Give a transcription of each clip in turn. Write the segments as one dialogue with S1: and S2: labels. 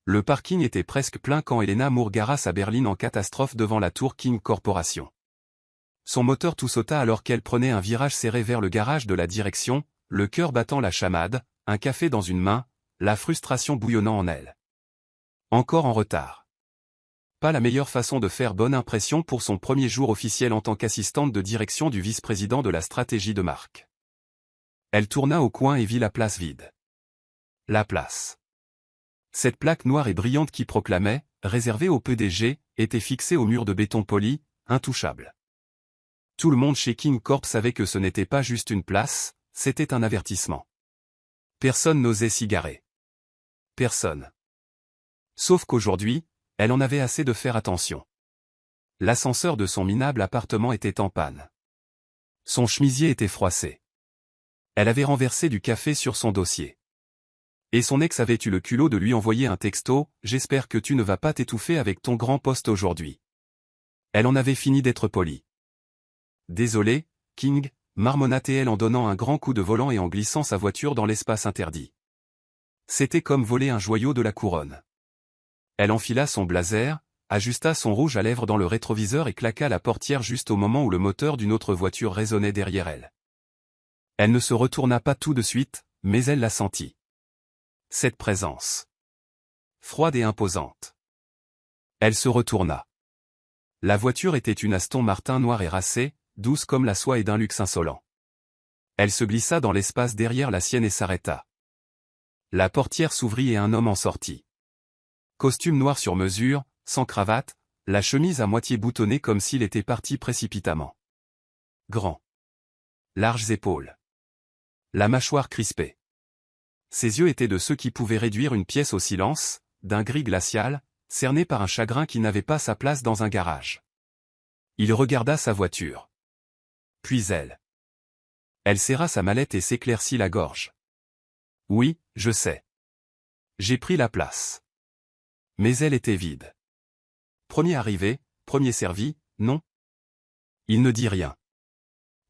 S1: Le parking était presque plein quand Elena Moore gara sa berline en catastrophe devant la tour King Corporation. Son moteur tout sauta alors qu'elle prenait un virage serré vers le garage de la direction, le cœur battant la chamade, un café dans une main, la frustration bouillonnant en elle. Encore en retard. Pas la meilleure façon de faire bonne impression pour son premier jour officiel en tant qu'assistante de direction du vice-président de la stratégie de marque. Elle tourna au coin et vit la place vide. La place. Cette plaque noire et brillante qui proclamait, réservée au PDG, était fixée au mur de béton poli, intouchable. Tout le monde chez King Corp savait que ce n'était pas juste une place, c'était un avertissement. Personne n'osait s'y garer. Personne. Sauf qu'aujourd'hui, elle en avait assez de faire attention. L'ascenseur de son minable appartement était en panne. Son chemisier était froissé. Elle avait renversé du café sur son dossier. Et son ex avait eu le culot de lui envoyer un texto, « J'espère que tu ne vas pas t'étouffer avec ton grand poste aujourd'hui. » Elle en avait fini d'être polie. « Désolé, King », marmonna-t-elle en donnant un grand coup de volant et en glissant sa voiture dans l'espace interdit. C'était comme voler un joyau de la couronne. Elle enfila son blazer, ajusta son rouge à lèvres dans le rétroviseur et claqua la portière juste au moment où le moteur d'une autre voiture résonnait derrière elle. Elle ne se retourna pas tout de suite, mais elle la sentit. Cette présence. Froide et imposante. Elle se retourna. La voiture était une Aston Martin noire et racée, douce comme la soie et d'un luxe insolent. Elle se glissa dans l'espace derrière la sienne et s'arrêta. La portière s'ouvrit et un homme en sortit. Costume noir sur mesure, sans cravate, la chemise à moitié boutonnée comme s'il était parti précipitamment. Grand. Larges épaules. La mâchoire crispée. Ses yeux étaient de ceux qui pouvaient réduire une pièce au silence, d'un gris glacial, cerné par un chagrin qui n'avait pas sa place dans un garage. Il regarda sa voiture. Puis elle. Elle serra sa mallette et s'éclaircit la gorge. Oui, je sais. J'ai pris la place. Mais elle était vide. Premier arrivé, premier servi, non? Il ne dit rien.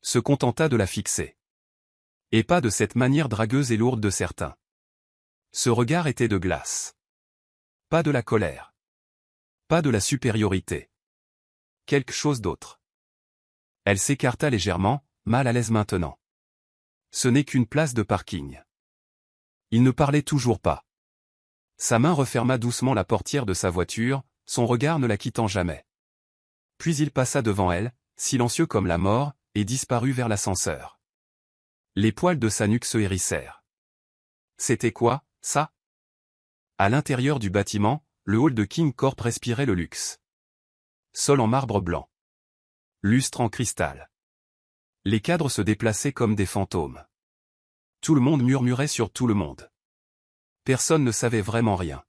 S1: Se contenta de la fixer. Et pas de cette manière dragueuse et lourde de certains. Ce regard était de glace. Pas de la colère. Pas de la supériorité. Quelque chose d'autre. Elle s'écarta légèrement, mal à l'aise maintenant. Ce n'est qu'une place de parking. Il ne parlait toujours pas. Sa main referma doucement la portière de sa voiture, son regard ne la quittant jamais. Puis il passa devant elle, silencieux comme la mort, et disparut vers l'ascenseur. Les poils de sa nuque se hérissèrent. C'était quoi, ça? À l'intérieur du bâtiment, le hall de King Corp respirait le luxe. Sol en marbre blanc. Lustre en cristal. Les cadres se déplaçaient comme des fantômes. Tout le monde murmurait sur tout le monde. Personne ne savait vraiment rien.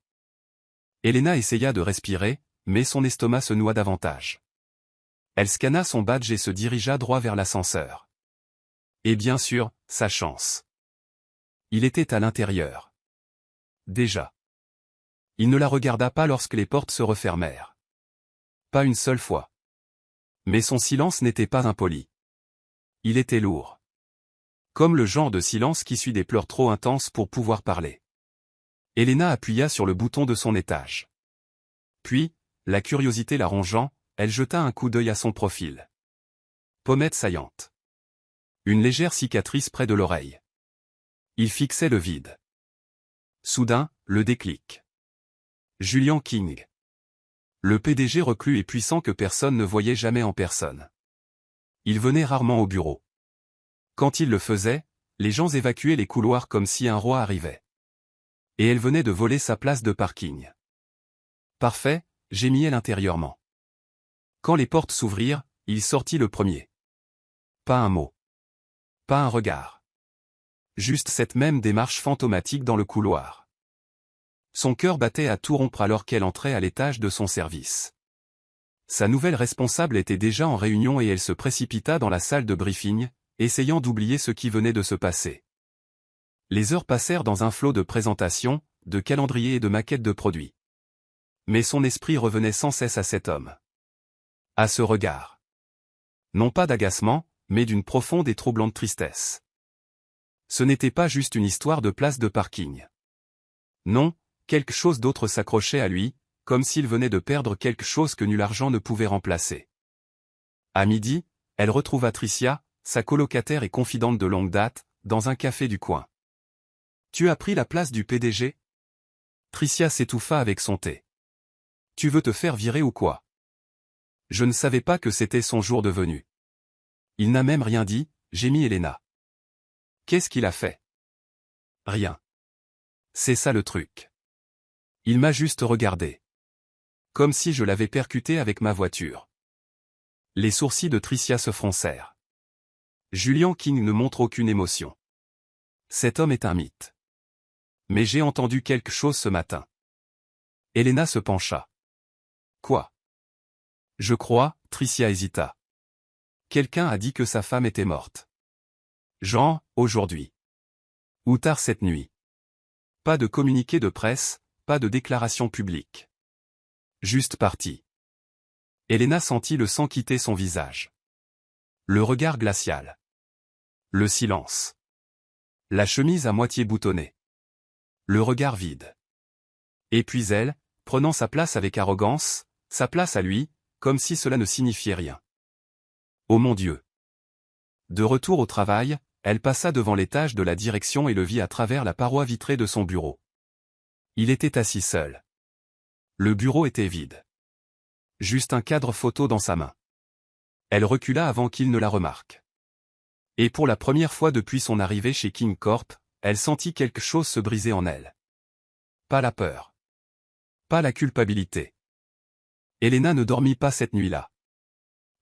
S1: Elena essaya de respirer, mais son estomac se noua davantage. Elle scanna son badge et se dirigea droit vers l'ascenseur. Et bien sûr, sa chance. Il était à l'intérieur. Déjà. Il ne la regarda pas lorsque les portes se refermèrent. Pas une seule fois. Mais son silence n'était pas impoli. Il était lourd. Comme le genre de silence qui suit des pleurs trop intenses pour pouvoir parler. Elena appuya sur le bouton de son étage. Puis, la curiosité la rongeant, elle jeta un coup d'œil à son profil. Pommette saillante. Une légère cicatrice près de l'oreille. Il fixait le vide. Soudain, le déclic. Julian King. Le PDG reclus et puissant que personne ne voyait jamais en personne. Il venait rarement au bureau. Quand il le faisait, les gens évacuaient les couloirs comme si un roi arrivait. Et elle venait de voler sa place de parking. Parfait, gémit-elle intérieurement. Quand les portes s'ouvrirent, il sortit le premier. Pas un mot. Pas un regard. Juste cette même démarche fantomatique dans le couloir. Son cœur battait à tout rompre alors qu'elle entrait à l'étage de son service. Sa nouvelle responsable était déjà en réunion et elle se précipita dans la salle de briefing, essayant d'oublier ce qui venait de se passer. Les heures passèrent dans un flot de présentations, de calendriers et de maquettes de produits. Mais son esprit revenait sans cesse à cet homme. À ce regard. Non pas d'agacement, mais d'une profonde et troublante tristesse. Ce n'était pas juste une histoire de place de parking. Non, quelque chose d'autre s'accrochait à lui, comme s'il venait de perdre quelque chose que nul argent ne pouvait remplacer. À midi, elle retrouva Tricia, sa colocataire et confidente de longue date, dans un café du coin. « Tu as pris la place du PDG ?» Tricia s'étouffa avec son thé. « Tu veux te faire virer ou quoi ?» Je ne savais pas que c'était son jour de venue. Il n'a même rien dit, gémit Elena. Qu'est-ce qu'il a fait? Rien. C'est ça le truc. Il m'a juste regardé. Comme si je l'avais percuté avec ma voiture. Les sourcils de Tricia se froncèrent. Julian King ne montre aucune émotion. Cet homme est un mythe. Mais j'ai entendu quelque chose ce matin. Elena se pencha. Quoi? Je crois, Tricia hésita. Quelqu'un a dit que sa femme était morte. Jean, aujourd'hui. Ou tard cette nuit. Pas de communiqué de presse, pas de déclaration publique. Juste parti. Elena sentit le sang quitter son visage. Le regard glacial. Le silence. La chemise à moitié boutonnée. Le regard vide. Et puis elle, prenant sa place avec arrogance, sa place à lui, comme si cela ne signifiait rien. Oh mon Dieu! De retour au travail, elle passa devant l'étage de la direction et le vit à travers la paroi vitrée de son bureau. Il était assis seul. Le bureau était vide. Juste un cadre photo dans sa main. Elle recula avant qu'il ne la remarque. Et pour la première fois depuis son arrivée chez King Corp, elle sentit quelque chose se briser en elle. Pas la peur. Pas la culpabilité. Elena ne dormit pas cette nuit-là.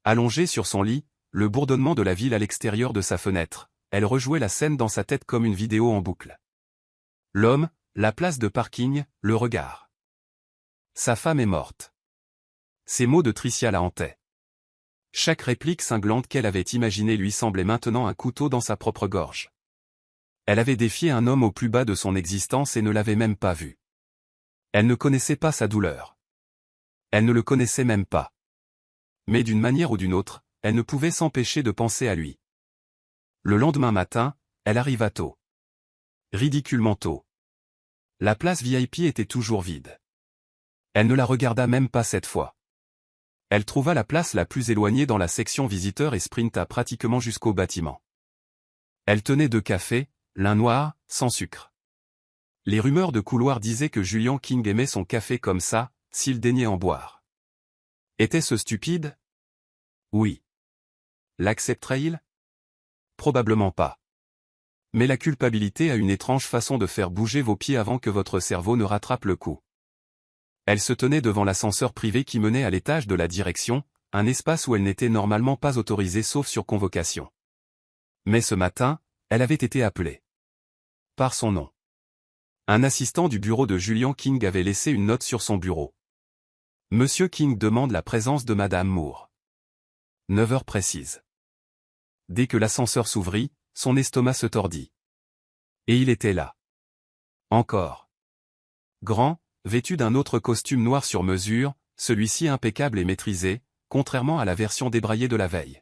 S1: Allongée sur son lit, le bourdonnement de la ville à l'extérieur de sa fenêtre, elle rejouait la scène dans sa tête comme une vidéo en boucle. L'homme, la place de parking, le regard. Sa femme est morte. Ces mots de Tricia la hantaient. Chaque réplique cinglante qu'elle avait imaginée lui semblait maintenant un couteau dans sa propre gorge. Elle avait défié un homme au plus bas de son existence et ne l'avait même pas vu. Elle ne connaissait pas sa douleur. Elle ne le connaissait même pas. Mais d'une manière ou d'une autre, elle ne pouvait s'empêcher de penser à lui. Le lendemain matin, elle arriva tôt. Ridiculement tôt. La place VIP était toujours vide. Elle ne la regarda même pas cette fois. Elle trouva la place la plus éloignée dans la section visiteurs et sprinta pratiquement jusqu'au bâtiment. Elle tenait 2 cafés, l'un noir, sans sucre. Les rumeurs de couloir disaient que Julian King aimait son café comme ça, s'il daignait en boire. Était-ce stupide? Oui. L'accepterait-il? Probablement pas. Mais la culpabilité a une étrange façon de faire bouger vos pieds avant que votre cerveau ne rattrape le coup. Elle se tenait devant l'ascenseur privé qui menait à l'étage de la direction, un espace où elle n'était normalement pas autorisée sauf sur convocation. Mais ce matin, elle avait été appelée. Par son nom. Un assistant du bureau de Julian King avait laissé une note sur son bureau. Monsieur King demande la présence de Madame Moore. 9 heures précises. Dès que l'ascenseur s'ouvrit, son estomac se tordit. Et il était là. Encore. Grand, vêtu d'un autre costume noir sur mesure, celui-ci impeccable et maîtrisé, contrairement à la version débraillée de la veille.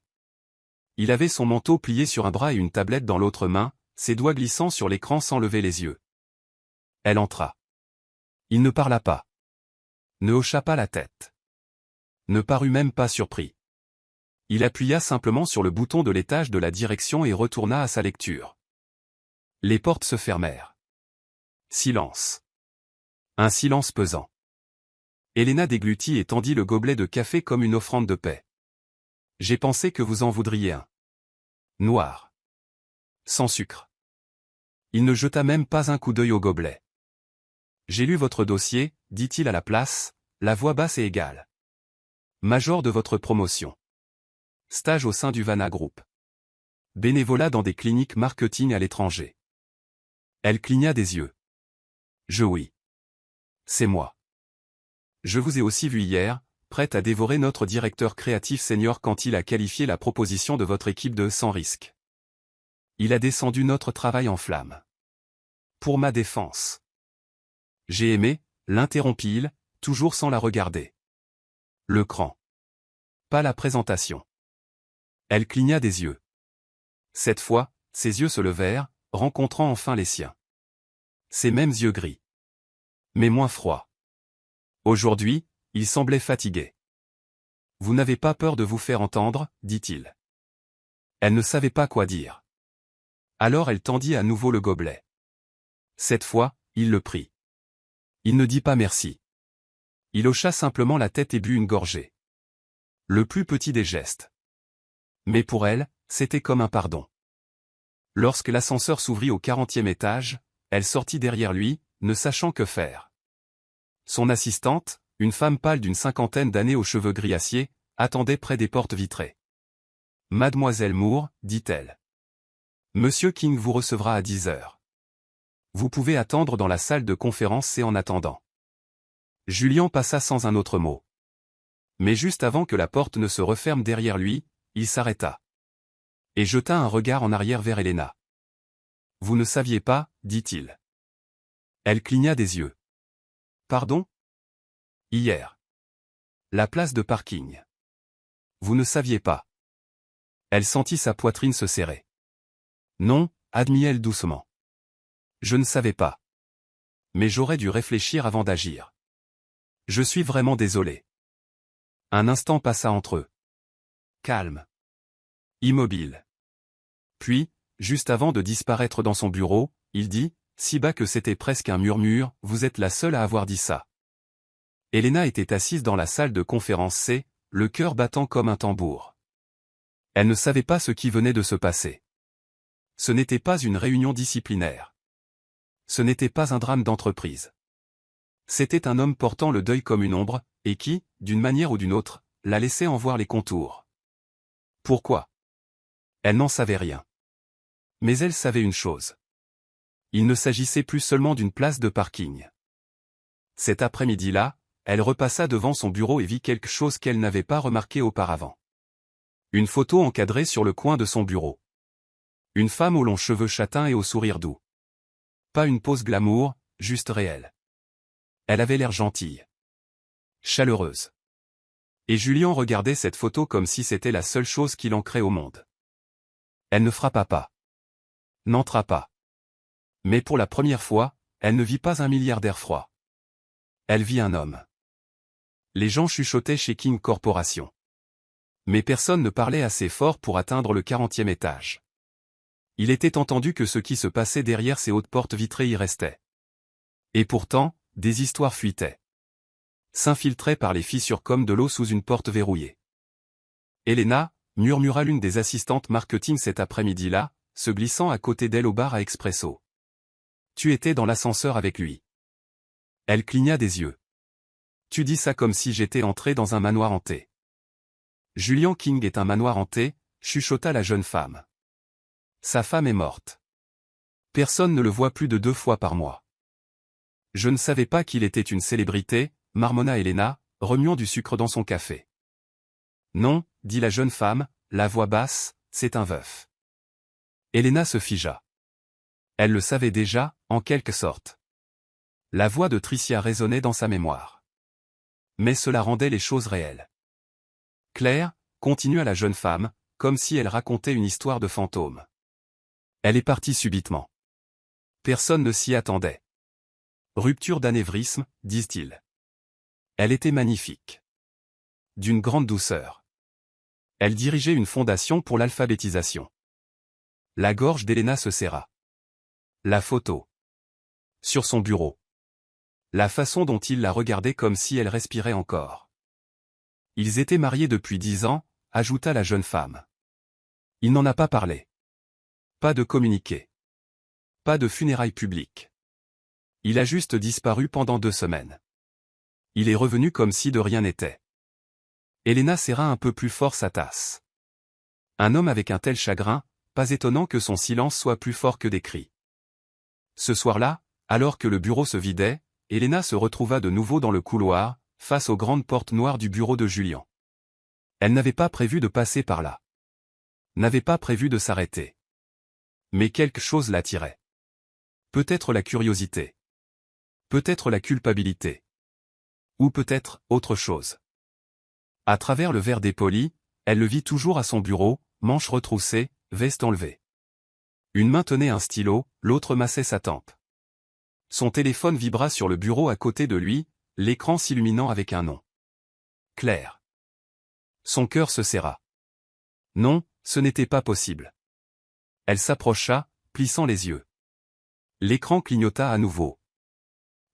S1: Il avait son manteau plié sur un bras et une tablette dans l'autre main, ses doigts glissant sur l'écran sans lever les yeux. Elle entra. Il ne parla pas. Ne hocha pas la tête. Ne parut même pas surpris. Il appuya simplement sur le bouton de l'étage de la direction et retourna à sa lecture. Les portes se fermèrent. Silence. Un silence pesant. Elena déglutit et tendit le gobelet de café comme une offrande de paix. J'ai pensé que vous en voudriez un. Noir. Sans sucre. Il ne jeta même pas un coup d'œil au gobelet. J'ai lu votre dossier, dit-il à la place, la voix basse et égale. Major de votre promotion. Stage au sein du Vana Group. Bénévolat dans des cliniques marketing à l'étranger. Elle cligna des yeux. Oui. C'est moi. Je vous ai aussi vu hier, prête à dévorer notre directeur créatif senior quand il a qualifié la proposition de votre équipe de sans risque. Il a descendu notre travail en flammes. Pour ma défense. J'ai aimé, l'interrompit-il, toujours sans la regarder. Le cran. Pas la présentation. Elle cligna des yeux. Cette fois, ses yeux se levèrent, rencontrant enfin les siens. Ces mêmes yeux gris. mais moins froid. Aujourd'hui, il semblait fatigué. Vous n'avez pas peur de vous faire entendre, dit-il. Elle ne savait pas quoi dire. Alors elle tendit à nouveau le gobelet. Cette fois, il le prit. Il ne dit pas merci. Il hocha simplement la tête et but une gorgée. Le plus petit des gestes. Mais pour elle, c'était comme un pardon. Lorsque l'ascenseur s'ouvrit au 40e étage, elle sortit derrière lui, ne sachant que faire. Son assistante, une femme pâle d'une cinquantaine d'années aux cheveux grisaciers, attendait près des portes vitrées. « Mademoiselle Moore, dit-elle. Monsieur King vous recevra à 10 heures. Vous pouvez attendre dans la salle de conférence et en attendant. » Julian passa sans un autre mot. Mais juste avant que la porte ne se referme derrière lui, il s'arrêta. Et jeta un regard en arrière vers Helena. « Vous ne saviez pas, dit-il. » Elle cligna des yeux. « Pardon ? Hier. La place de parking. Vous ne saviez pas. » Elle sentit sa poitrine se serrer. « Non, admit-elle doucement. Je ne savais pas. Mais j'aurais dû réfléchir avant d'agir. Je suis vraiment désolé. » Un instant passa entre eux. Calme. Immobile. Puis, juste avant de disparaître dans son bureau, il dit, si bas que c'était presque un murmure, « Vous êtes la seule à avoir dit ça. » Helena était assise dans la salle de conférence C, le cœur battant comme un tambour. Elle ne savait pas ce qui venait de se passer. Ce n'était pas une réunion disciplinaire. Ce n'était pas un drame d'entreprise. C'était un homme portant le deuil comme une ombre, et qui, d'une manière ou d'une autre, la laissait en voir les contours. Pourquoi? Elle n'en savait rien. Mais elle savait une chose. Il ne s'agissait plus seulement d'une place de parking. Cet après-midi-là, elle repassa devant son bureau et vit quelque chose qu'elle n'avait pas remarqué auparavant. Une photo encadrée sur le coin de son bureau. Une femme aux longs cheveux châtains et au sourire doux. Pas une pose glamour, juste réelle. Elle avait l'air gentille. Chaleureuse. Et Julian regardait cette photo comme si c'était la seule chose qui l'ancrait au monde. Elle ne frappa pas. N'entra pas. Mais pour la première fois, elle ne vit pas un milliardaire froid. Elle vit un homme. Les gens chuchotaient chez King Corporation. Mais personne ne parlait assez fort pour atteindre le 40e étage. Il était entendu que ce qui se passait derrière ces hautes portes vitrées y restait. Et pourtant, des histoires fuitaient. S'infiltraient par les fissures comme de l'eau sous une porte verrouillée. Helena, murmura l'une des assistantes marketing cet après-midi-là, se glissant à côté d'elle au bar à expresso. Tu étais dans l'ascenseur avec lui. Elle cligna des yeux. Tu dis ça comme si j'étais entré dans un manoir hanté. Julian King est un manoir hanté, chuchota la jeune femme. Sa femme est morte. Personne ne le voit plus de 2 fois par mois. Je ne savais pas qu'il était une célébrité, marmonna Helena, remuant du sucre dans son café. Non, dit la jeune femme, la voix basse, c'est un veuf. Helena se figea. Elle le savait déjà, en quelque sorte. La voix de Tricia résonnait dans sa mémoire. Mais cela rendait les choses réelles. Claire, continua la jeune femme, comme si elle racontait une histoire de fantôme. Elle est partie subitement. Personne ne s'y attendait. Rupture d'anévrisme, disent-ils. Elle était magnifique. D'une grande douceur. Elle dirigeait une fondation pour l'alphabétisation. La gorge d'Helena se serra. La photo. Sur son bureau. La façon dont il la regardait comme si elle respirait encore. Ils étaient mariés depuis 10 ans, ajouta la jeune femme. Il n'en a pas parlé. Pas de communiqué. Pas de funérailles publiques. Il a juste disparu pendant 2 semaines. Il est revenu comme si de rien n'était. Helena serra un peu plus fort sa tasse. Un homme avec un tel chagrin, pas étonnant que son silence soit plus fort que des cris. Ce soir-là, alors que le bureau se vidait, Helena se retrouva de nouveau dans le couloir, face aux grandes portes noires du bureau de Julian. Elle n'avait pas prévu de passer par là. N'avait pas prévu de s'arrêter. Mais quelque chose l'attirait. Peut-être la curiosité. Peut-être la culpabilité. Ou peut-être autre chose. À travers le verre dépoli, elle le vit toujours à son bureau, manches retroussées, veste enlevée. Une main tenait un stylo, l'autre massait sa tempe. Son téléphone vibra sur le bureau à côté de lui, l'écran s'illuminant avec un nom. Claire. Son cœur se serra. Non, ce n'était pas possible. Elle s'approcha, plissant les yeux. L'écran clignota à nouveau.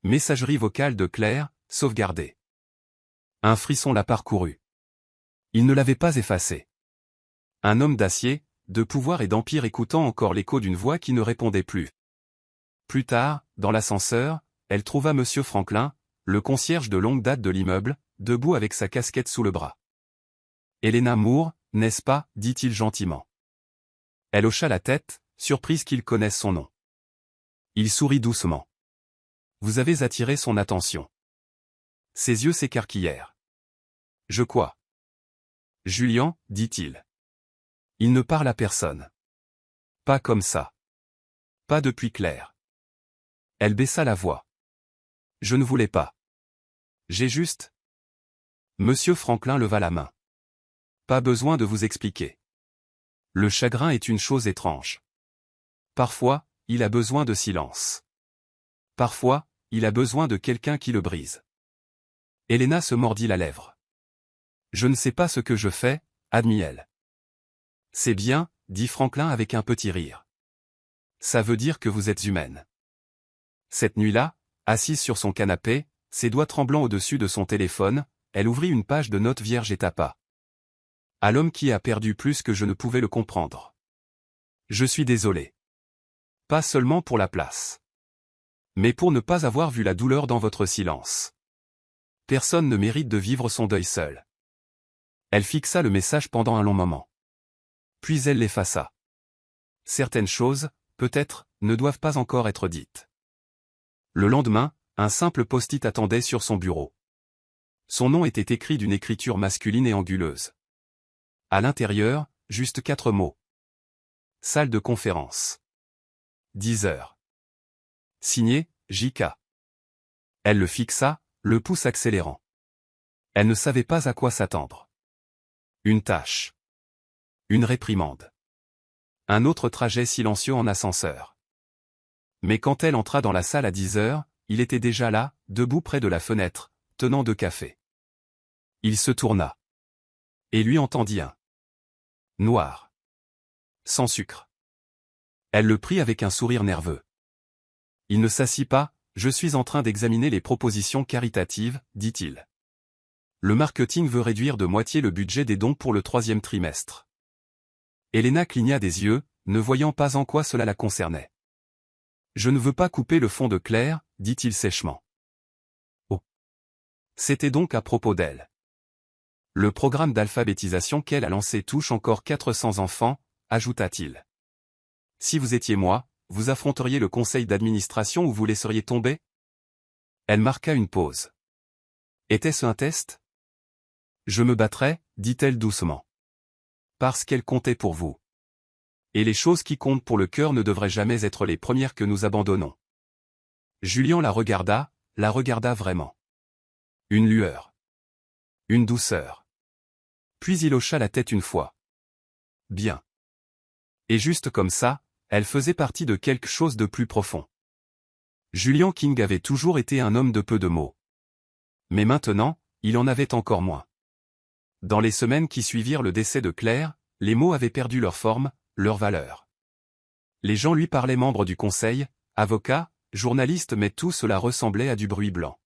S1: Messagerie vocale de Claire, sauvegardée. Un frisson la parcourut. Il ne l'avait pas effacée. Un homme d'acier, de pouvoir et d'empire écoutant encore l'écho d'une voix qui ne répondait plus. Plus tard, dans l'ascenseur, elle trouva Monsieur Franklin, le concierge de longue date de l'immeuble, debout avec sa casquette sous le bras. « Elena Moore, n'est-ce pas ?» dit-il gentiment. Elle hocha la tête, surprise qu'il connaisse son nom. Il sourit doucement. Vous avez attiré son attention. Ses yeux s'écarquillèrent. Je quoi? Julian, dit-il. Il ne parle à personne. Pas comme ça. Pas depuis Claire. Elle baissa la voix. Je ne voulais pas. J'ai juste... Monsieur Franklin leva la main. Pas besoin de vous expliquer. Le chagrin est une chose étrange. Parfois, il a besoin de silence. Parfois, il a besoin de quelqu'un qui le brise. Elena se mordit la lèvre. Je ne sais pas ce que je fais, admit-elle. C'est bien, dit Franklin avec un petit rire. Ça veut dire que vous êtes humaine. Cette nuit-là, assise sur son canapé, ses doigts tremblants au-dessus de son téléphone, elle ouvrit une page de notes vierges et tapa. À l'homme qui a perdu plus que je ne pouvais le comprendre. Je suis désolé. Pas seulement pour la place. Mais pour ne pas avoir vu la douleur dans votre silence. Personne ne mérite de vivre son deuil seul. Elle fixa le message pendant un long moment. Puis elle l'effaça. Certaines choses, peut-être, ne doivent pas encore être dites. Le lendemain, un simple post-it attendait sur son bureau. Son nom était écrit d'une écriture masculine et anguleuse. À l'intérieur, juste 4 mots. Salle de conférence. 10 heures. Signé, J.K. Elle le fixa, le pouce accélérant. Elle ne savait pas à quoi s'attendre. Une tâche. Une réprimande. Un autre trajet silencieux en ascenseur. Mais quand elle entra dans la salle à 10 heures, il était déjà là, debout près de la fenêtre, tenant 2 cafés. Il se tourna. Et lui entendit un. Noir. Sans sucre. Elle le prit avec un sourire nerveux. Il ne s'assit pas, je suis en train d'examiner les propositions caritatives, dit-il. Le marketing veut réduire de moitié le budget des dons pour le 3e trimestre. Elena cligna des yeux, ne voyant pas en quoi cela la concernait. Je ne veux pas couper le fond de Claire, dit-il sèchement. Oh. C'était donc à propos d'elle. Le programme d'alphabétisation qu'elle a lancé touche encore 400 enfants, ajouta-t-il. Si vous étiez moi, vous affronteriez le conseil d'administration ou vous laisseriez tomber? Elle marqua une pause. Était-ce un test? Je me battrai, dit-elle doucement. Parce qu'elle comptait pour vous. Et les choses qui comptent pour le cœur ne devraient jamais être les premières que nous abandonnons. Julian la regarda vraiment. Une lueur. Une douceur. Puis il hocha la tête une fois. Bien. Et juste comme ça, elle faisait partie de quelque chose de plus profond. Julian King avait toujours été un homme de peu de mots. Mais maintenant, il en avait encore moins. Dans les semaines qui suivirent le décès de Claire, les mots avaient perdu leur forme, leur valeur. Les gens lui parlaient membres du conseil, avocats, journalistes, mais tout cela ressemblait à du bruit blanc.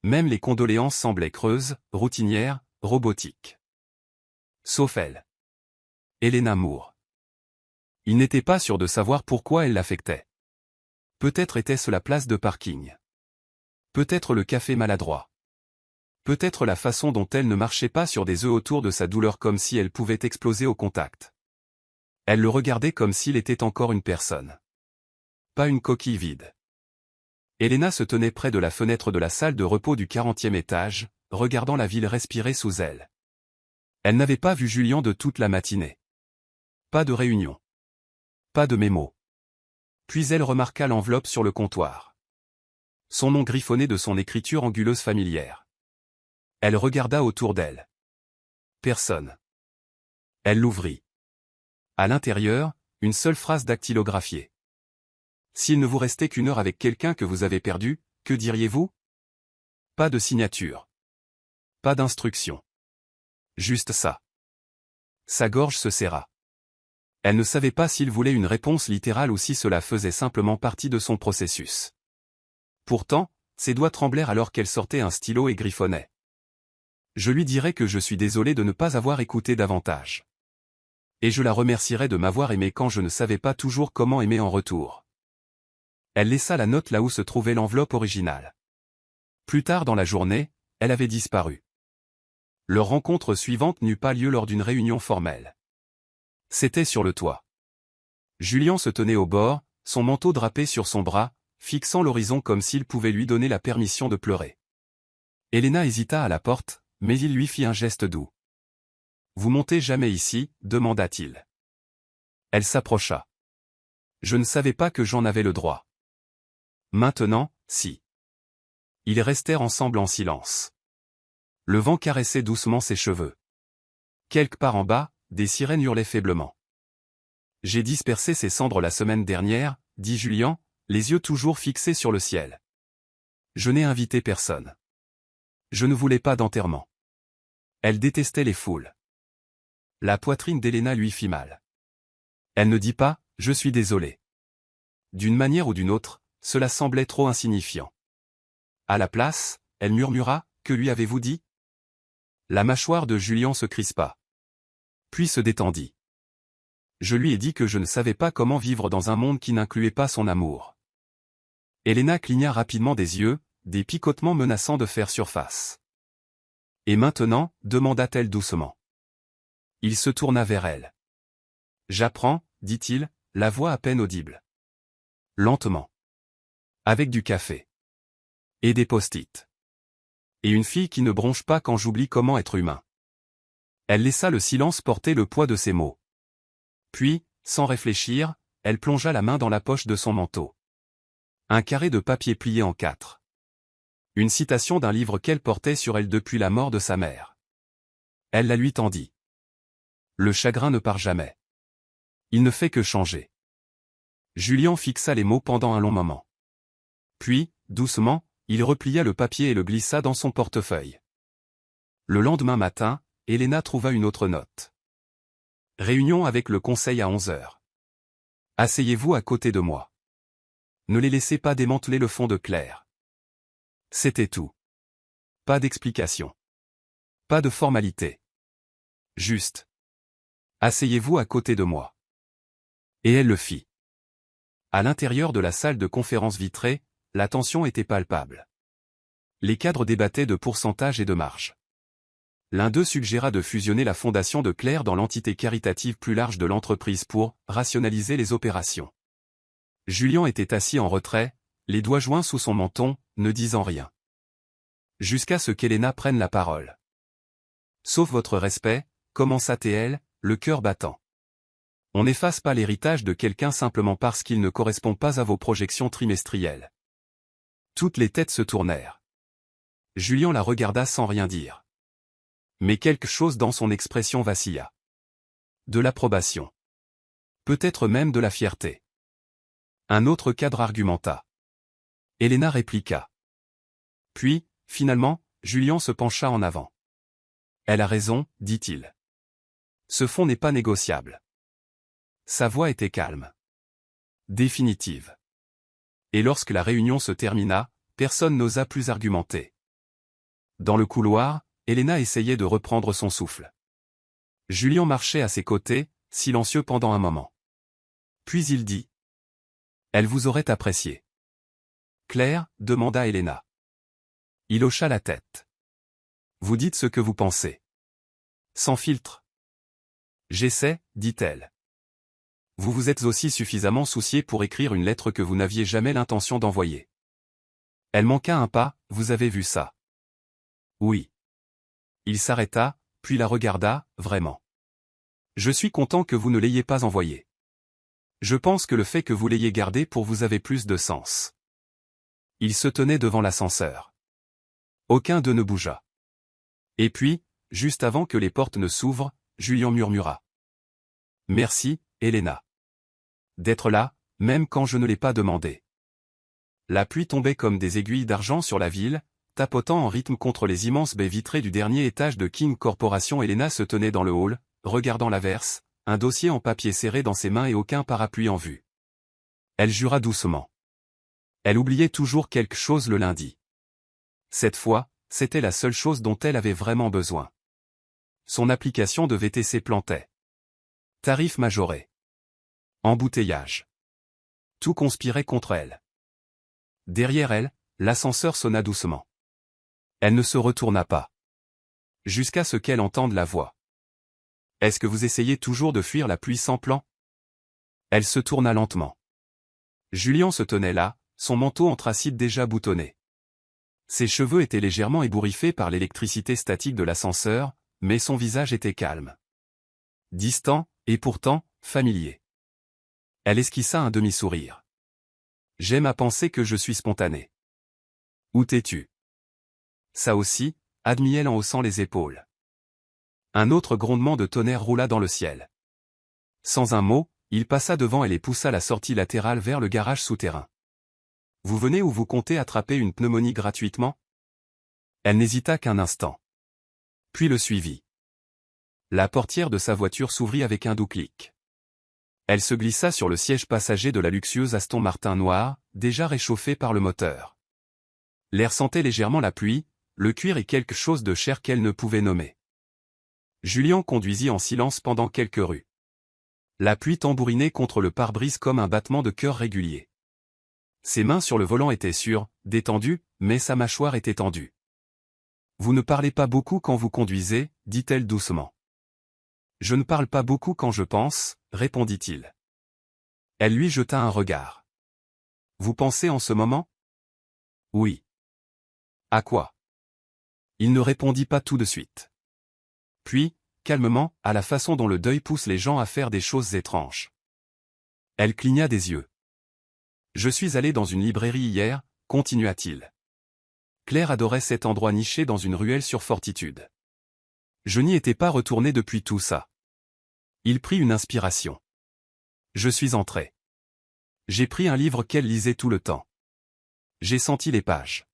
S1: Même les condoléances semblaient creuses, routinières, robotiques. Sauf elle. Elena Moore. Il n'était pas sûr de savoir pourquoi elle l'affectait. Peut-être était-ce la place de parking. Peut-être le café maladroit. Peut-être la façon dont elle ne marchait pas sur des œufs autour de sa douleur comme si elle pouvait exploser au contact. Elle le regardait comme s'il était encore une personne. Pas une coquille vide. Elena se tenait près de la fenêtre de la salle de repos du 40e étage, regardant la ville respirer sous elle. Elle n'avait pas vu Julian de toute la matinée. Pas de réunion. Pas de mémo. Puis elle remarqua l'enveloppe sur le comptoir. Son nom griffonné de son écriture anguleuse familière. Elle regarda autour d'elle. Personne. Elle l'ouvrit. À l'intérieur, une seule phrase dactylographiée. S'il ne vous restait qu'une heure avec quelqu'un que vous avez perdu, que diriez-vous? Pas de signature. Pas d'instruction. Juste ça. Sa gorge se serra. Elle ne savait pas s'il voulait une réponse littérale ou si cela faisait simplement partie de son processus. Pourtant, ses doigts tremblèrent alors qu'elle sortait un stylo et griffonnait. Je lui dirai que je suis désolé de ne pas avoir écouté davantage. Et je la remercierai de m'avoir aimé quand je ne savais pas toujours comment aimer en retour. Elle laissa la note là où se trouvait l'enveloppe originale. Plus tard dans la journée, elle avait disparu. Leur rencontre suivante n'eut pas lieu lors d'une réunion formelle. C'était sur le toit. Julien se tenait au bord, son manteau drapé sur son bras, fixant l'horizon comme s'il pouvait lui donner la permission de pleurer. Elena hésita à la porte, mais il lui fit un geste doux. « Vous montez jamais ici ?» demanda-t-il. Elle s'approcha. « Je ne savais pas que j'en avais le droit. » Maintenant, si. Ils restèrent ensemble en silence. Le vent caressait doucement ses cheveux. Quelque part en bas, des sirènes hurlaient faiblement. « J'ai dispersé ces cendres la semaine dernière, » dit Julien, les yeux toujours fixés sur le ciel. « Je n'ai invité personne. Je ne voulais pas d'enterrement. » Elle détestait les foules. La poitrine d'Elena lui fit mal. Elle ne dit pas « je suis désolée ». D'une manière ou d'une autre, cela semblait trop insignifiant. À la place, elle murmura « que lui avez-vous dit ?» La mâchoire de Julien se crispa. Puis se détendit. Je lui ai dit que je ne savais pas comment vivre dans un monde qui n'incluait pas son amour. Elena cligna rapidement des yeux, des picotements menaçant de faire surface. Et maintenant, demanda-t-elle doucement. Il se tourna vers elle. J'apprends, dit-il, la voix à peine audible. Lentement. Avec du café. Et des post-it. Et une fille qui ne bronche pas quand j'oublie comment être humain. Elle laissa le silence porter le poids de ses mots. Puis, sans réfléchir, elle plongea la main dans la poche de son manteau. Un carré de papier plié en 4. Une citation d'un livre qu'elle portait sur elle depuis la mort de sa mère. Elle la lui tendit. Le chagrin ne part jamais. Il ne fait que changer. Julien fixa les mots pendant un long moment. Puis, doucement, il replia le papier et le glissa dans son portefeuille. Le lendemain matin, Elena trouva une autre note. Réunion avec le conseil à 11h. Asseyez-vous à côté de moi. Ne les laissez pas démanteler le fond de Claire. C'était tout. Pas d'explication. Pas de formalité. Juste. Asseyez-vous à côté de moi. Et elle le fit. À l'intérieur de la salle de conférence vitrée, la tension était palpable. Les cadres débattaient de pourcentage et de marge. L'un d'eux suggéra de fusionner la fondation de Claire dans l'entité caritative plus large de l'entreprise pour rationaliser les opérations. Julien était assis en retrait, les doigts joints sous son menton, ne disant rien. Jusqu'à ce qu'Elena prenne la parole. Sauf votre respect, commença-t-elle, le cœur battant. On n'efface pas l'héritage de quelqu'un simplement parce qu'il ne correspond pas à vos projections trimestrielles. Toutes les têtes se tournèrent. Julien la regarda sans rien dire. Mais quelque chose dans son expression vacilla. De l'approbation. Peut-être même de la fierté. Un autre cadre argumenta. Elena répliqua. Puis, finalement, Julien se pencha en avant. Elle a raison, dit-il. Ce fonds n'est pas négociable. Sa voix était calme. Définitive. Et lorsque la réunion se termina, personne n'osa plus argumenter. Dans le couloir, Elena essayait de reprendre son souffle. Julien marchait à ses côtés, silencieux pendant un moment. Puis il dit. Elle vous aurait apprécié. Claire, demanda Elena. Il hocha la tête. Vous dites ce que vous pensez. Sans filtre. J'essaie, dit-elle. Vous vous êtes aussi suffisamment soucié pour écrire une lettre que vous n'aviez jamais l'intention d'envoyer. Elle manqua un pas, vous avez vu ça. Oui. Il s'arrêta, puis la regarda, vraiment. Je suis content que vous ne l'ayez pas envoyée. Je pense que le fait que vous l'ayez gardé pour vous avait plus de sens. Il se tenait devant l'ascenseur. Aucun d'eux ne bougea. Et puis, juste avant que les portes ne s'ouvrent, Julien murmura. Merci, Elena. D'être là, Même quand je ne l'ai pas demandé. La pluie tombait comme des aiguilles d'argent sur la ville, tapotant en rythme contre les immenses baies vitrées du dernier étage de King Corporation. Elena se tenait dans le hall, regardant l'averse, un dossier en papier serré dans ses mains et aucun parapluie en vue. Elle jura doucement. Elle oubliait toujours quelque chose le lundi. Cette fois, c'était la seule chose dont elle avait vraiment besoin. Son application de VTC plantait. Tarif majoré. Embouteillage. Tout conspirait contre elle. Derrière elle, l'ascenseur sonna doucement. Elle ne se retourna pas. Jusqu'à ce qu'elle entende la voix. « Est-ce que vous essayez toujours de fuir la pluie sans plan ?» Elle se tourna lentement. Julien se tenait là, son manteau anthracite déjà boutonné. Ses cheveux étaient légèrement ébouriffés par l'électricité statique de l'ascenseur, mais son visage était calme. Distant, et pourtant, familier. Elle esquissa un demi-sourire. « J'aime à penser que je suis spontanée. »« Où t'es-tu » ?»« Ça aussi, » admit-elle en haussant les épaules. Un autre grondement de tonnerre roula dans le ciel. Sans un mot, il passa devant elle et poussa la sortie latérale vers le garage souterrain. « Vous venez ou vous comptez attraper une pneumonie gratuitement ?» Elle n'hésita qu'un instant. Puis le suivit. La portière de sa voiture s'ouvrit avec un doux clic. Elle se glissa sur le siège passager de la luxueuse Aston Martin noire, déjà réchauffée par le moteur. L'air sentait légèrement la pluie, le cuir et quelque chose de cher qu'elle ne pouvait nommer. Julien conduisit en silence pendant quelques rues. La pluie tambourinait contre le pare-brise comme un battement de cœur régulier. Ses mains sur le volant étaient sûres, détendues, mais sa mâchoire était tendue. « Vous ne parlez pas beaucoup quand vous conduisez, » dit-elle doucement. « Je ne parle pas beaucoup quand je pense, » répondit-il. Elle lui jeta un regard. « Vous pensez en ce moment ?»« Oui. »« À quoi ?» Il ne répondit pas tout de suite. Puis, calmement, à la façon dont le deuil pousse les gens à faire des choses étranges. Elle cligna des yeux. « Je suis allé dans une librairie hier, » continua-t-il. Claire adorait cet endroit niché dans une ruelle sur Fortitude. Je n'y étais pas retourné depuis tout ça. Il prit une inspiration. Je suis entré. J'ai pris un livre qu'elle lisait tout le temps. J'ai senti les pages.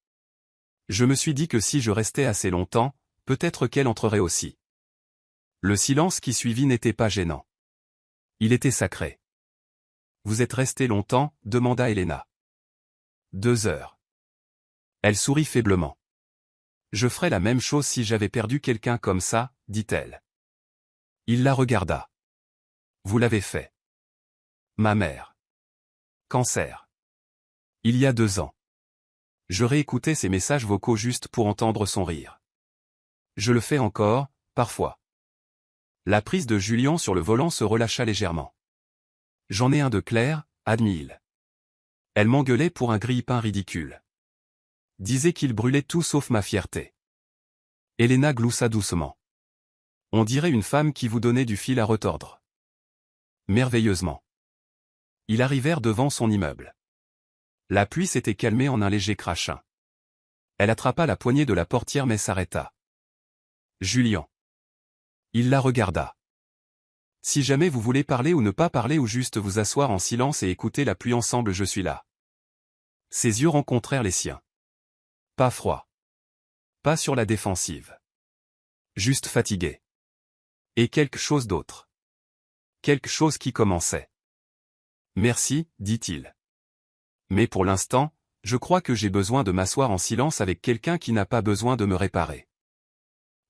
S1: Je me suis dit que si je restais assez longtemps, peut-être qu'elle entrerait aussi. Le silence qui suivit n'était pas gênant. Il était sacré. « Vous êtes resté longtemps ?» demanda Elena. « 2 heures. » Elle sourit faiblement. « Je ferais la même chose si j'avais perdu quelqu'un comme ça, » dit-elle. Il la regarda. « Vous l'avez fait. »« Ma mère. Cancer. Il y a 2 ans. » Je réécoutais ses messages vocaux juste pour entendre son rire. Je le fais encore, parfois. La prise de Julien sur le volant se relâcha légèrement. « J'en ai un de Claire, » admit-il. Elle m'engueulait pour un grille-pain ridicule. Disait qu'il brûlait tout sauf ma fierté. Elena gloussa doucement. On dirait une femme qui vous donnait du fil à retordre. Merveilleusement. Ils arrivèrent devant son immeuble. La pluie s'était calmée en un léger crachin. Elle attrapa la poignée de la portière mais s'arrêta. Julien. Il la regarda. Si jamais vous voulez parler ou ne pas parler ou juste vous asseoir en silence et écouter la pluie ensemble, je suis là. Ses yeux rencontrèrent les siens. Pas froid. Pas sur la défensive. Juste fatigué. Et quelque chose d'autre. Quelque chose qui commençait. Merci, dit-il. Mais pour l'instant, je crois que j'ai besoin de m'asseoir en silence avec quelqu'un qui n'a pas besoin de me réparer.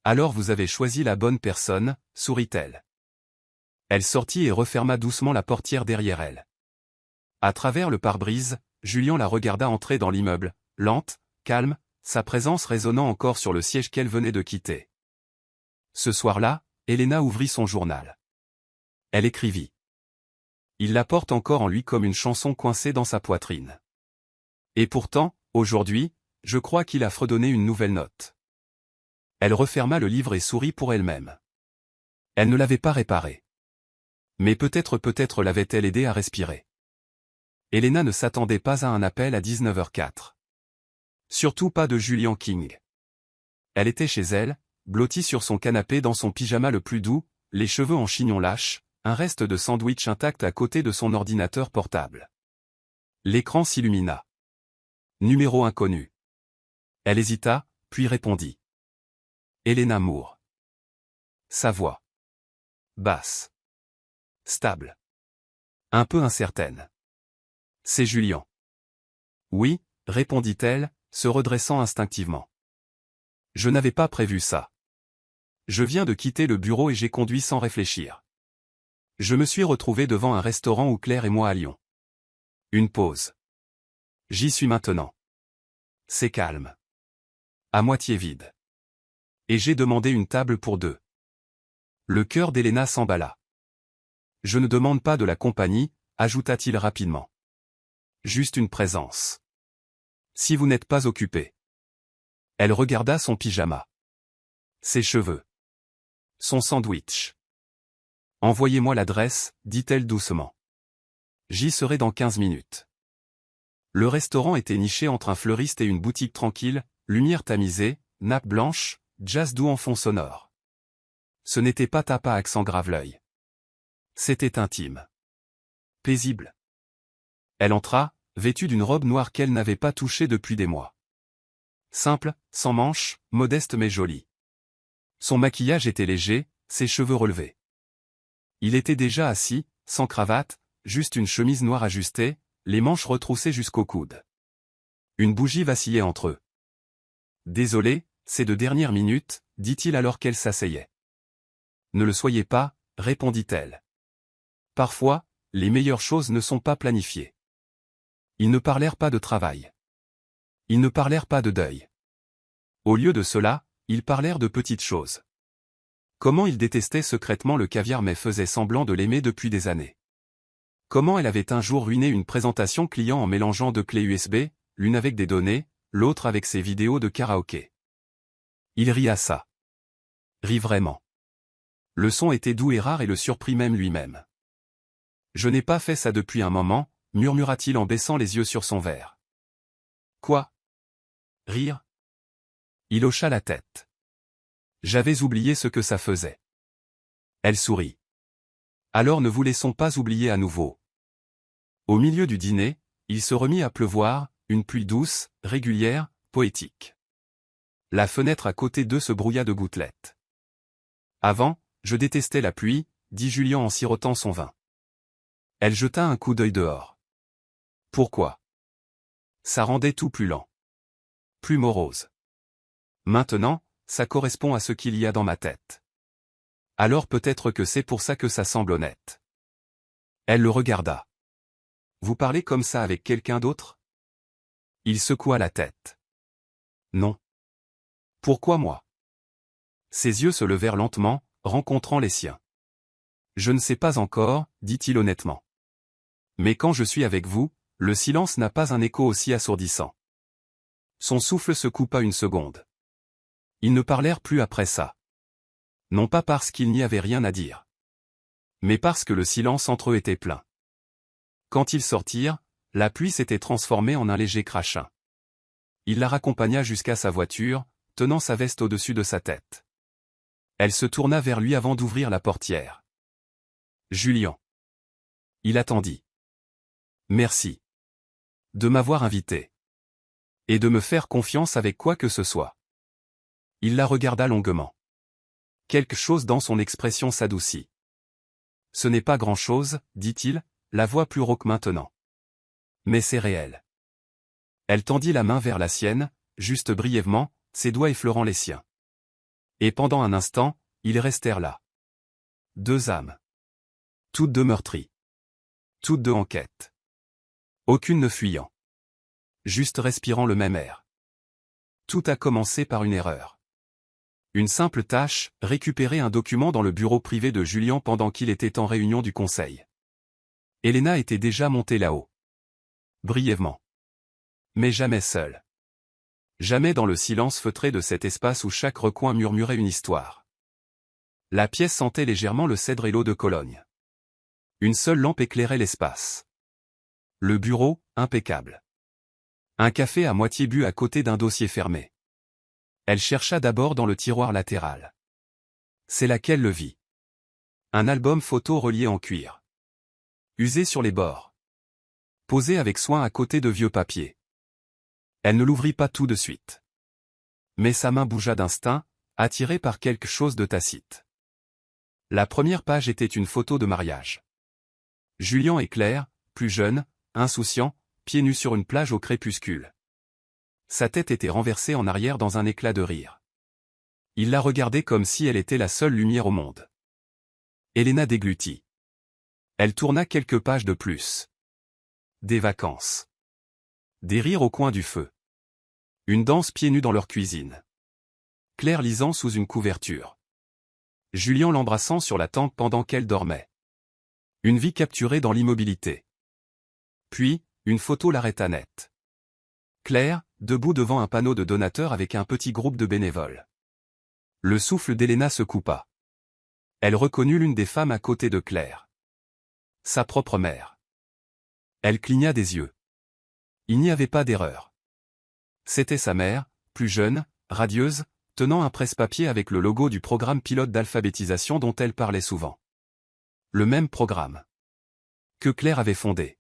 S1: Alors vous avez choisi la bonne personne, sourit-elle. Elle sortit et referma doucement la portière derrière elle. À travers le pare-brise, Julien la regarda entrer dans l'immeuble, lente, calme, sa présence résonnant encore sur le siège qu'elle venait de quitter. Ce soir-là, Elena ouvrit son journal. Elle écrivit. Il la porte encore en lui comme une chanson coincée dans sa poitrine. Et pourtant, aujourd'hui, je crois qu'il a fredonné une nouvelle note. Elle referma le livre et sourit pour elle-même. Elle ne l'avait pas réparé. Mais peut-être l'avait-elle aidé à respirer. Elena ne s'attendait pas à un appel à 19h04. Surtout pas de Julien King. Elle était chez elle, blottie sur son canapé dans son pyjama le plus doux, les cheveux en chignon lâche, un reste de sandwich intact à côté de son ordinateur portable. L'écran s'illumina. Numéro inconnu. Elle hésita, puis répondit. Elena Moore. Sa voix. Basse. Stable. Un peu incertaine. C'est Julian. Oui, répondit-elle, se redressant instinctivement. Je n'avais pas prévu ça. Je viens de quitter le bureau et j'ai conduit sans réfléchir. Je me suis retrouvé devant un restaurant où Claire et moi allions. Une pause. J'y suis maintenant. C'est calme. À moitié vide. Et j'ai demandé une table pour deux. Le cœur d'Elena s'emballa. Je ne demande pas de la compagnie, ajouta-t-il rapidement. Juste une présence. Si vous n'êtes pas occupé. Elle regarda son pyjama. Ses cheveux. Son sandwich. Envoyez-moi l'adresse, dit-elle doucement. J'y serai dans 15 minutes. Le restaurant était niché entre un fleuriste et une boutique tranquille, lumière tamisée, nappe blanche, jazz doux en fond sonore. Ce n'était pas tapa accent grave l'œil. C'était intime. Paisible. Elle entra, vêtue d'une robe noire qu'elle n'avait pas touchée depuis des mois. Simple, sans manches, modeste mais jolie. Son maquillage était léger, ses cheveux relevés. Il était déjà assis, sans cravate, juste une chemise noire ajustée, les manches retroussées jusqu'au coude. Une bougie vacillait entre eux. Désolé, c'est de dernière minute, dit-il alors qu'elle s'asseyait. Ne le soyez pas, répondit-elle. Parfois, les meilleures choses ne sont pas planifiées. Ils ne parlèrent pas de travail. Ils ne parlèrent pas de deuil. Au lieu de cela, ils parlèrent de petites choses. Comment il détestait secrètement le caviar mais faisait semblant de l'aimer depuis des années. Comment elle avait un jour ruiné une présentation client en mélangeant deux clés USB, l'une avec des données, l'autre avec ses vidéos de karaoké. Il rit à ça. Rit vraiment. Le son était doux et rare et le surprit même lui-même. Je n'ai pas fait ça depuis un moment, murmura-t-il en baissant les yeux sur son verre. Quoi? Rire? Il hocha la tête. J'avais oublié ce que ça faisait. Elle sourit. Alors ne vous laissons pas oublier à nouveau. Au milieu du dîner, il se remit à pleuvoir, une pluie douce, régulière, poétique. La fenêtre à côté d'eux se brouilla de gouttelettes. Avant, je détestais la pluie, dit Julien en sirotant son vin. Elle jeta un coup d'œil dehors. Pourquoi? Ça rendait tout plus lent. Plus morose. Maintenant, ça correspond à ce qu'il y a dans ma tête. Alors peut-être que c'est pour ça que ça semble honnête. Elle le regarda. Vous parlez comme ça avec quelqu'un d'autre? Il secoua la tête. Non. Pourquoi moi? Ses yeux se levèrent lentement, rencontrant les siens. Je ne sais pas encore, dit-il honnêtement. Mais quand je suis avec vous, le silence n'a pas un écho aussi assourdissant. Son souffle se coupa une seconde. Ils ne parlèrent plus après ça. Non pas parce qu'il n'y avait rien à dire. Mais parce que le silence entre eux était plein. Quand ils sortirent, la pluie s'était transformée en un léger crachin. Il la raccompagna jusqu'à sa voiture, tenant sa veste au-dessus de sa tête. Elle se tourna vers lui avant d'ouvrir la portière. Julian. Il attendit. Merci. De m'avoir invité. Et de me faire confiance avec quoi que ce soit. Il la regarda longuement. Quelque chose dans son expression s'adoucit. Ce n'est pas grand-chose, dit-il, la voix plus rauque maintenant. Mais c'est réel. Elle tendit la main vers la sienne, juste brièvement, ses doigts effleurant les siens. Et pendant un instant, ils restèrent là. Deux âmes. Toutes deux meurtries. Toutes deux en quête. Aucune ne fuyant. Juste respirant le même air. Tout a commencé par une erreur. Une simple tâche, récupérer un document dans le bureau privé de Julian pendant qu'il était en réunion du conseil. Elena était déjà montée là-haut. Brièvement. Mais jamais seule. Jamais dans le silence feutré de cet espace où chaque recoin murmurait une histoire. La pièce sentait légèrement le cèdre et l'eau de Cologne. Une seule lampe éclairait l'espace. Le bureau, impeccable. Un café à moitié bu à côté d'un dossier fermé. Elle chercha d'abord dans le tiroir latéral. C'est là qu'elle le vit. Un album photo relié en cuir. Usé sur les bords. posé avec soin à côté de vieux papiers. Elle ne l'ouvrit pas tout de suite. Mais sa main bougea d'instinct, attirée par quelque chose de tacite. La première page était une photo de mariage. Julian et Claire, plus jeunes, insouciants, pieds nus sur une plage au crépuscule. Sa tête était renversée en arrière dans un éclat de rire. Il la regardait comme si elle était la seule lumière au monde. Elena déglutit. Elle tourna quelques pages de plus. Des vacances. Des rires au coin du feu. Une danse pieds nus dans leur cuisine. Claire lisant sous une couverture. Julian l'embrassant sur la tempe pendant qu'elle dormait. Une vie capturée dans l'immobilité. Puis, une photo l'arrêta net. Claire, debout devant un panneau de donateurs avec un petit groupe de bénévoles. Le souffle d'Elena se coupa. Elle reconnut l'une des femmes à côté de Claire. Sa propre mère. Elle cligna des yeux. Il n'y avait pas d'erreur. C'était sa mère, plus jeune, radieuse, tenant un presse-papier avec le logo du programme pilote d'alphabétisation dont elle parlait souvent. Le même programme que Claire avait fondé.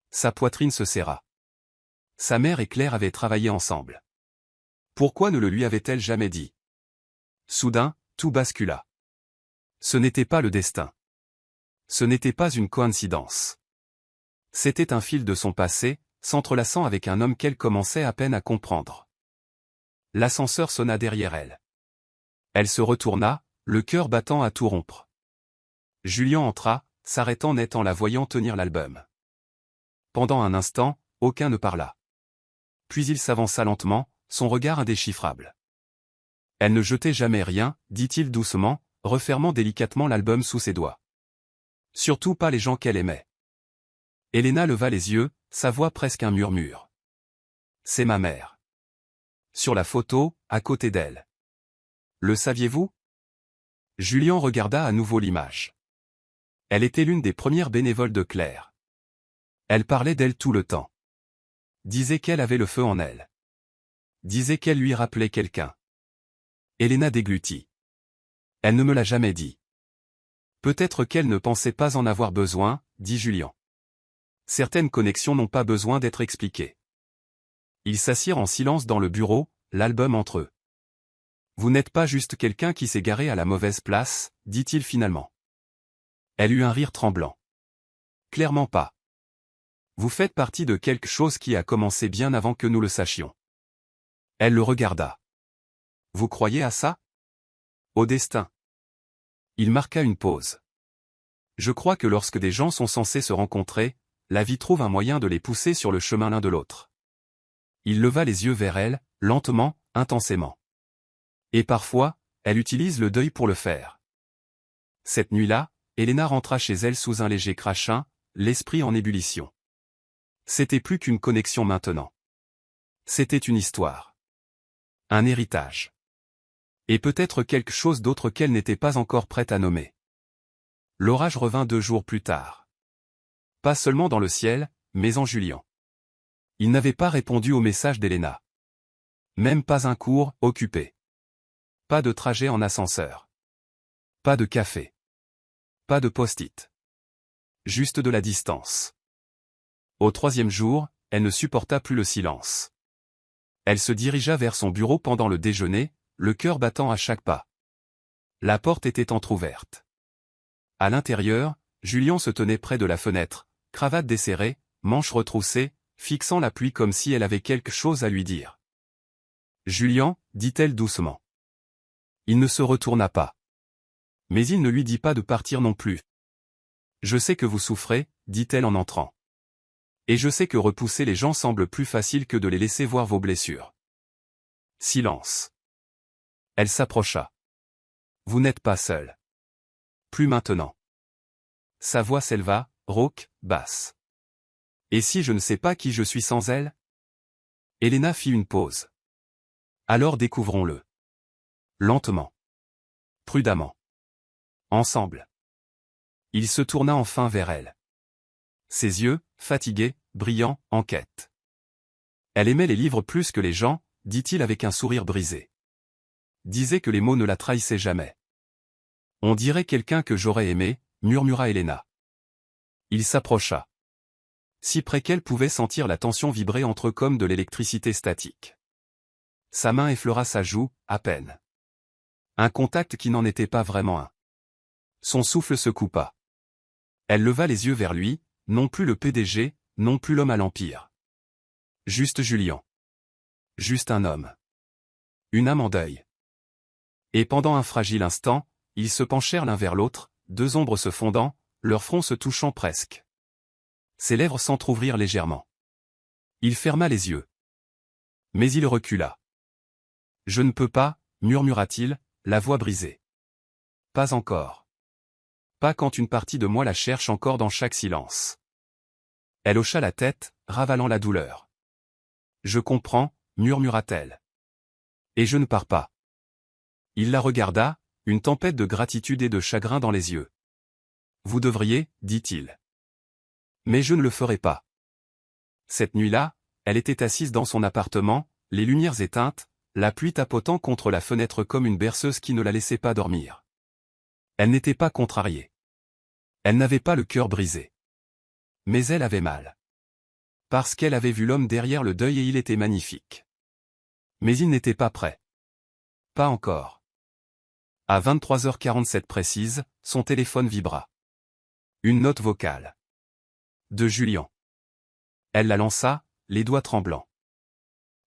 S1: Sa poitrine se serra. Sa mère et Claire avaient travaillé ensemble. Pourquoi ne le lui avait-elle jamais dit? Soudain, tout bascula. Ce n'était pas le destin. Ce n'était pas une coïncidence. C'était un fil de son passé, s'entrelaçant avec un homme qu'elle commençait à peine à comprendre. L'ascenseur sonna derrière elle. Elle se retourna, le cœur battant à tout rompre. Julian entra, s'arrêtant net en la voyant tenir l'album. Pendant un instant, aucun ne parla. Puis il s'avança lentement, son regard indéchiffrable. Elle ne jetait jamais rien, dit-il doucement, refermant délicatement l'album sous ses doigts. Surtout pas les gens qu'elle aimait. Elena leva les yeux, sa voix presque un murmure. C'est ma mère. Sur la photo, à côté d'elle. Le saviez-vous? Julian regarda à nouveau l'image. Elle était l'une des premières bénévoles de Claire. Elle parlait d'elle tout le temps. Disait qu'elle avait le feu en elle. Disait qu'elle lui rappelait quelqu'un. Elena déglutit. Elle ne me l'a jamais dit. Peut-être qu'elle ne pensait pas en avoir besoin, dit Julian. Certaines connexions n'ont pas besoin d'être expliquées. Ils s'assirent en silence dans le bureau, l'album entre eux. Vous n'êtes pas juste quelqu'un qui s'est garé à la mauvaise place, dit-il finalement. Elle eut un rire tremblant. Clairement pas. Vous faites partie de quelque chose qui a commencé bien avant que nous le sachions. Elle le regarda. Vous croyez à ça? Au destin. Il marqua une pause. Je crois que lorsque des gens sont censés se rencontrer, la vie trouve un moyen de les pousser sur le chemin l'un de l'autre. Il leva les yeux vers elle, lentement, intensément. Et parfois, elle utilise le deuil pour le faire. Cette nuit-là, Elena rentra chez elle sous un léger crachin, l'esprit en ébullition. C'était plus qu'une connexion maintenant. C'était une histoire. Un héritage. Et peut-être quelque chose d'autre qu'elle n'était pas encore prête à nommer. L'orage revint 2 jours plus tard. Pas seulement dans le ciel, mais en Julian. Il n'avait pas répondu au message d'Elena. Même pas un cours, occupé. Pas de trajet en ascenseur. Pas de café. Pas de post-it. Juste de la distance. Au 3e jour, elle ne supporta plus le silence. Elle se dirigea vers son bureau pendant le déjeuner, le cœur battant à chaque pas. La porte était entr'ouverte. À l'intérieur, Julian se tenait près de la fenêtre, cravate desserrée, manches retroussées, fixant la pluie comme si elle avait quelque chose à lui dire. Julian, dit-elle doucement. Il ne se retourna pas. Mais il ne lui dit pas de partir non plus. Je sais que vous souffrez, dit-elle en entrant. Et je sais que repousser les gens semble plus facile que de les laisser voir vos blessures. Silence. Elle s'approcha. Vous n'êtes pas seul. Plus maintenant. Sa voix s'éleva, rauque, basse. Et si je ne sais pas qui je suis sans elle? Elena fit une pause. Alors découvrons-le. Lentement. Prudemment. Ensemble. Il se tourna enfin vers elle. Ses yeux, fatigués, brillants, en quête. Elle aimait les livres plus que les gens, dit-il avec un sourire brisé. Disait que les mots ne la trahissaient jamais. On dirait quelqu'un que j'aurais aimé, murmura Elena. Il s'approcha. si près qu'elle pouvait sentir la tension vibrer entre eux comme de l'électricité statique. Sa main effleura sa joue, à peine. Un contact qui n'en était pas vraiment un. Son souffle se coupa. Elle leva les yeux vers lui, non plus le PDG, non plus l'homme à l'Empire. Juste Julian. Juste un homme. Une âme en deuil. Et pendant un fragile instant, ils se penchèrent l'un vers l'autre, deux ombres se fondant, leurs fronts se touchant presque. Ses lèvres s'entr'ouvrirent légèrement. Il ferma les yeux. Mais il recula. « Je ne peux pas, murmura-t-il, la voix brisée. Pas encore. Pas quand une partie de moi la cherche encore dans chaque silence. » Elle hocha la tête, ravalant la douleur. « Je comprends, murmura-t-elle. Et je ne pars pas. » Il la regarda, une tempête de gratitude et de chagrin dans les yeux. « Vous devriez, dit-il. Mais je ne le ferai pas. » Cette nuit-là, elle était assise dans son appartement, les lumières éteintes, la pluie tapotant contre la fenêtre comme une berceuse qui ne la laissait pas dormir. Elle n'était pas contrariée. Elle n'avait pas le cœur brisé. Mais elle avait mal. Parce qu'elle avait vu l'homme derrière le deuil et il était magnifique. Mais il n'était pas prêt. Pas encore. À 23h47 précise, son téléphone vibra. Une note vocale. De Julian. Elle la lança, les doigts tremblants.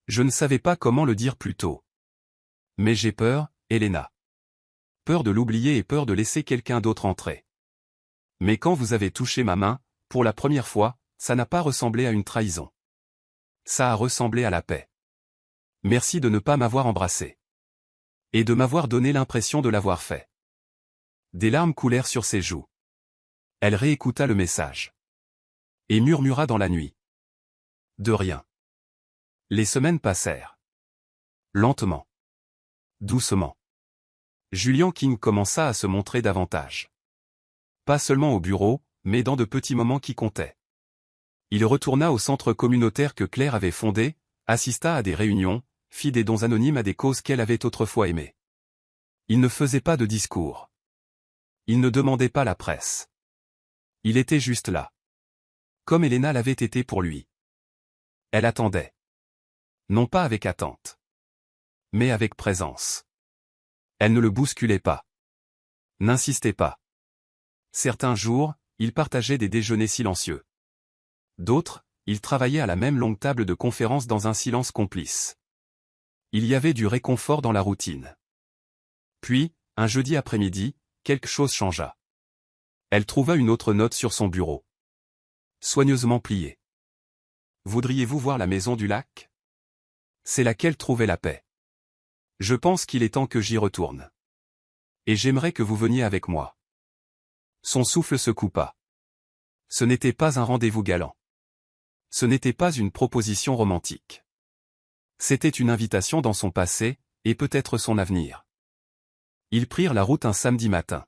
S1: Je ne savais pas comment le dire plus tôt. Mais j'ai peur, Elena. Peur de l'oublier et peur de laisser quelqu'un d'autre entrer. Mais quand vous avez touché ma main, pour la première fois, ça n'a pas ressemblé à une trahison. Ça a ressemblé à la paix. Merci de ne pas m'avoir embrassé. Et de m'avoir donné l'impression de l'avoir fait. Des larmes coulèrent sur ses joues. Elle réécouta le message. Et murmura dans la nuit. De rien. Les semaines passèrent. Lentement. Doucement. Julian King commença à se montrer davantage. Pas seulement au bureau, mais dans de petits moments qui comptaient. Il retourna au centre communautaire que Claire avait fondé, assista à des réunions, fit des dons anonymes à des causes qu'elle avait autrefois aimées. Il ne faisait pas de discours. Il ne demandait pas la presse. Il était juste là. Comme Elena l'avait été pour lui. Elle attendait. Non pas avec attente. Mais avec présence. Elle ne le bousculait pas. N'insistait pas. Certains jours, ils partageaient des déjeuners silencieux. D'autres, ils travaillaient à la même longue table de conférence dans un silence complice. Il y avait du réconfort dans la routine. Puis, un jeudi après-midi, quelque chose changea. Elle trouva une autre note sur son bureau. Soigneusement pliée. Voudriez-vous voir la maison du lac? C'est là qu'elle trouvait la paix. Je pense qu'il est temps que j'y retourne. Et j'aimerais que vous veniez avec moi. Son souffle se coupa. Ce n'était pas un rendez-vous galant. Ce n'était pas une proposition romantique. C'était une invitation dans son passé, et peut-être son avenir. Ils prirent la route un samedi matin.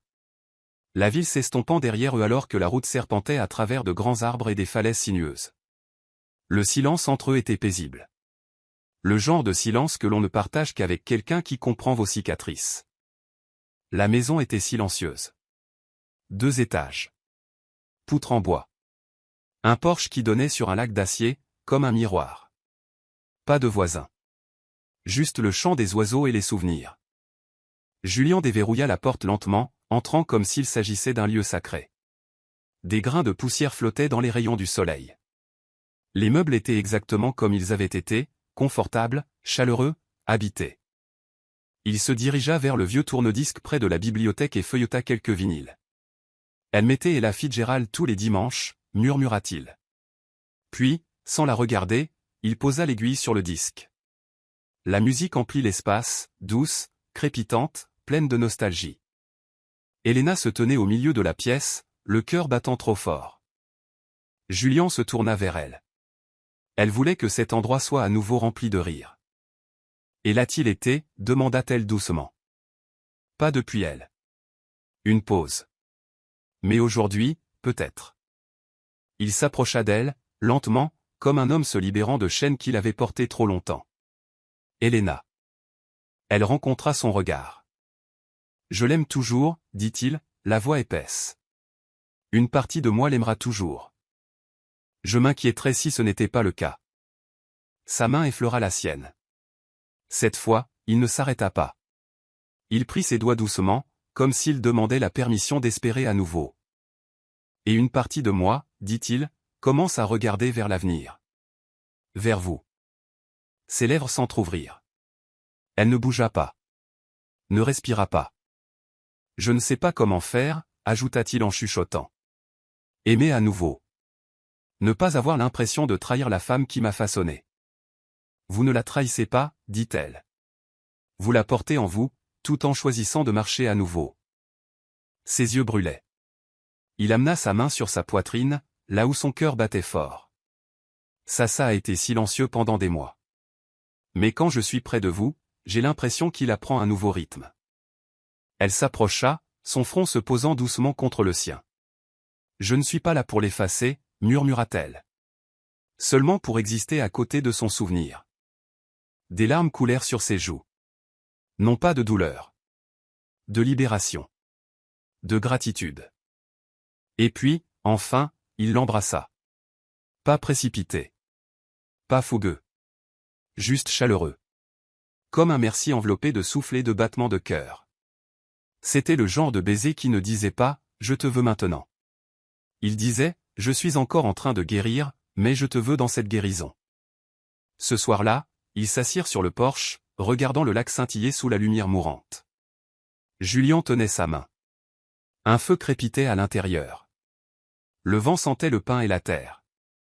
S1: La ville s'estompant derrière eux alors que la route serpentait à travers de grands arbres et des falaises sinueuses. Le silence entre eux était paisible. Le genre de silence que l'on ne partage qu'avec quelqu'un qui comprend vos cicatrices. La maison était silencieuse. 2 étages. Poutre en bois. Un porche qui donnait sur un lac d'acier, comme un miroir. Pas de voisins. Juste le chant des oiseaux et les souvenirs. Julian déverrouilla la porte lentement, entrant comme s'il s'agissait d'un lieu sacré. Des grains de poussière flottaient dans les rayons du soleil. Les meubles étaient exactement comme ils avaient été, confortables, chaleureux, habités. Il se dirigea vers le vieux tourne-disque près de la bibliothèque et feuilleta quelques vinyles. Elle mettait Ella Fitzgerald tous les dimanches, murmura-t-il. Puis, sans la regarder, il posa l'aiguille sur le disque. La musique emplit l'espace, douce, crépitante, pleine de nostalgie. Elena se tenait au milieu de la pièce, le cœur battant trop fort. Julian se tourna vers elle. Elle voulait que cet endroit soit à nouveau rempli de rire. Et l'a-t-il été, demanda-t-elle doucement. Pas depuis elle. Une pause. Mais aujourd'hui, peut-être. Il s'approcha d'elle, lentement, comme un homme se libérant de chaînes qu'il avait portées trop longtemps. Elena. Elle rencontra son regard. Je l'aime toujours, dit-il, la voix épaisse. Une partie de moi l'aimera toujours. Je m'inquiéterais si ce n'était pas le cas. Sa main effleura la sienne. Cette fois, il ne s'arrêta pas. Il prit ses doigts doucement, comme s'il demandait la permission d'espérer à nouveau. Et une partie de moi, dit-il, commence à regarder vers l'avenir. Vers vous. Ses lèvres s'entr'ouvrirent. Elle ne bougea pas. Ne respira pas. Je ne sais pas comment faire, ajouta-t-il en chuchotant. Aimer à nouveau. Ne pas avoir l'impression de trahir la femme qui m'a façonné. Vous ne la trahissez pas, dit-elle. Vous la portez en vous, tout en choisissant de marcher à nouveau. Ses yeux brûlaient. Il amena sa main sur sa poitrine, là où son cœur battait fort. Sassa a été silencieux pendant des mois. Mais quand je suis près de vous, j'ai l'impression qu'il apprend un nouveau rythme. Elle s'approcha, son front se posant doucement contre le sien. Je ne suis pas là pour l'effacer, murmura-t-elle. Seulement pour exister à côté de son souvenir. Des larmes coulèrent sur ses joues. Non pas de douleur. De libération. De gratitude. Et puis, enfin, il l'embrassa. Pas précipité. Pas fougueux. Juste chaleureux. Comme un merci enveloppé de soufflets de battements de cœur. C'était le genre de baiser qui ne disait pas « je te veux maintenant ». Il disait « je suis encore en train de guérir, mais je te veux dans cette guérison ». Ce soir-là, ils s'assirent sur le porche, regardant le lac scintiller sous la lumière mourante. Julian tenait sa main. Un feu crépitait à l'intérieur. Le vent sentait le pin et la terre.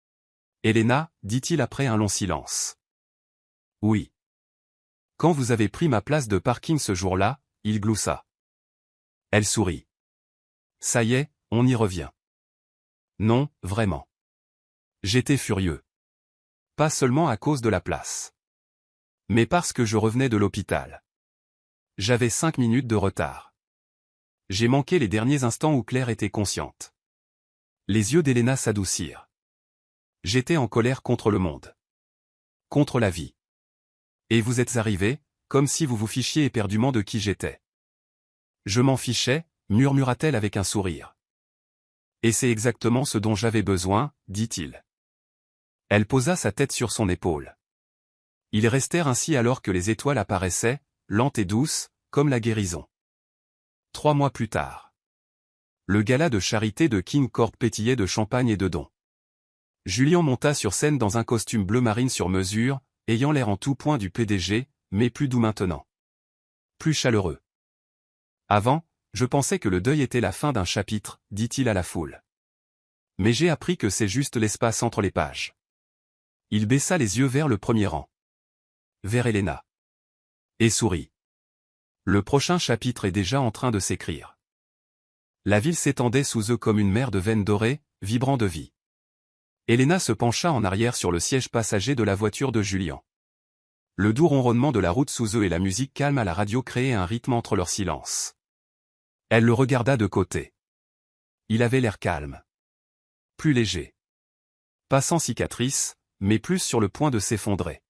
S1: « Elena, dit-il après un long silence. « Oui. Quand vous avez pris ma place de parking ce jour-là, il gloussa. » Elle sourit. « Ça y est, on y revient. » Non, vraiment. J'étais furieux. Pas seulement à cause de la place. Mais parce que je revenais de l'hôpital. J'avais 5 minutes de retard. J'ai manqué les derniers instants où Claire était consciente. Les yeux d'Elena s'adoucirent. J'étais en colère contre le monde. Contre la vie. Et vous êtes arrivé, comme si vous vous fichiez éperdument de qui j'étais. Je m'en fichais, murmura-t-elle avec un sourire. Et c'est exactement ce dont j'avais besoin, dit-il. Elle posa sa tête sur son épaule. Ils restèrent ainsi alors que les étoiles apparaissaient, lentes et douces, comme la guérison. 3 mois plus tard. Le gala de charité de King Corp pétillait de champagne et de dons. Julian monta sur scène dans un costume bleu marine sur mesure, ayant l'air en tout point du PDG, mais plus doux maintenant. Plus chaleureux. Avant, je pensais que le deuil était la fin d'un chapitre, dit-il à la foule. Mais j'ai appris que c'est juste l'espace entre les pages. Il baissa les yeux vers le premier rang. Vers Elena. Et sourit. Le prochain chapitre est déjà en train de s'écrire. La ville s'étendait sous eux comme une mer de veines dorées, vibrant de vie. Elena se pencha en arrière sur le siège passager de la voiture de Julian. Le doux ronronnement de la route sous eux et la musique calme à la radio créaient un rythme entre leur silence. Elle le regarda de côté. Il avait l'air calme. Plus léger. Pas sans cicatrice, mais plus sur le point de s'effondrer.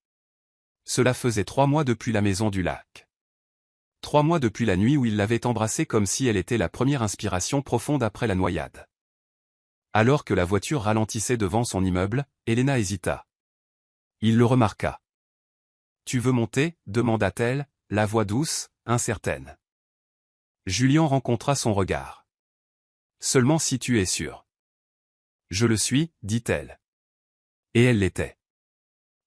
S1: Cela faisait 3 mois depuis la maison du lac. 3 mois depuis la nuit où il l'avait embrassée comme si elle était la première inspiration profonde après la noyade. Alors que la voiture ralentissait devant son immeuble, Elena hésita. Il le remarqua. « Tu veux monter » demanda-t-elle, la voix douce, incertaine. Julian rencontra son regard. « Seulement si tu es sûr. »« Je le suis » dit-elle. Et elle l'était.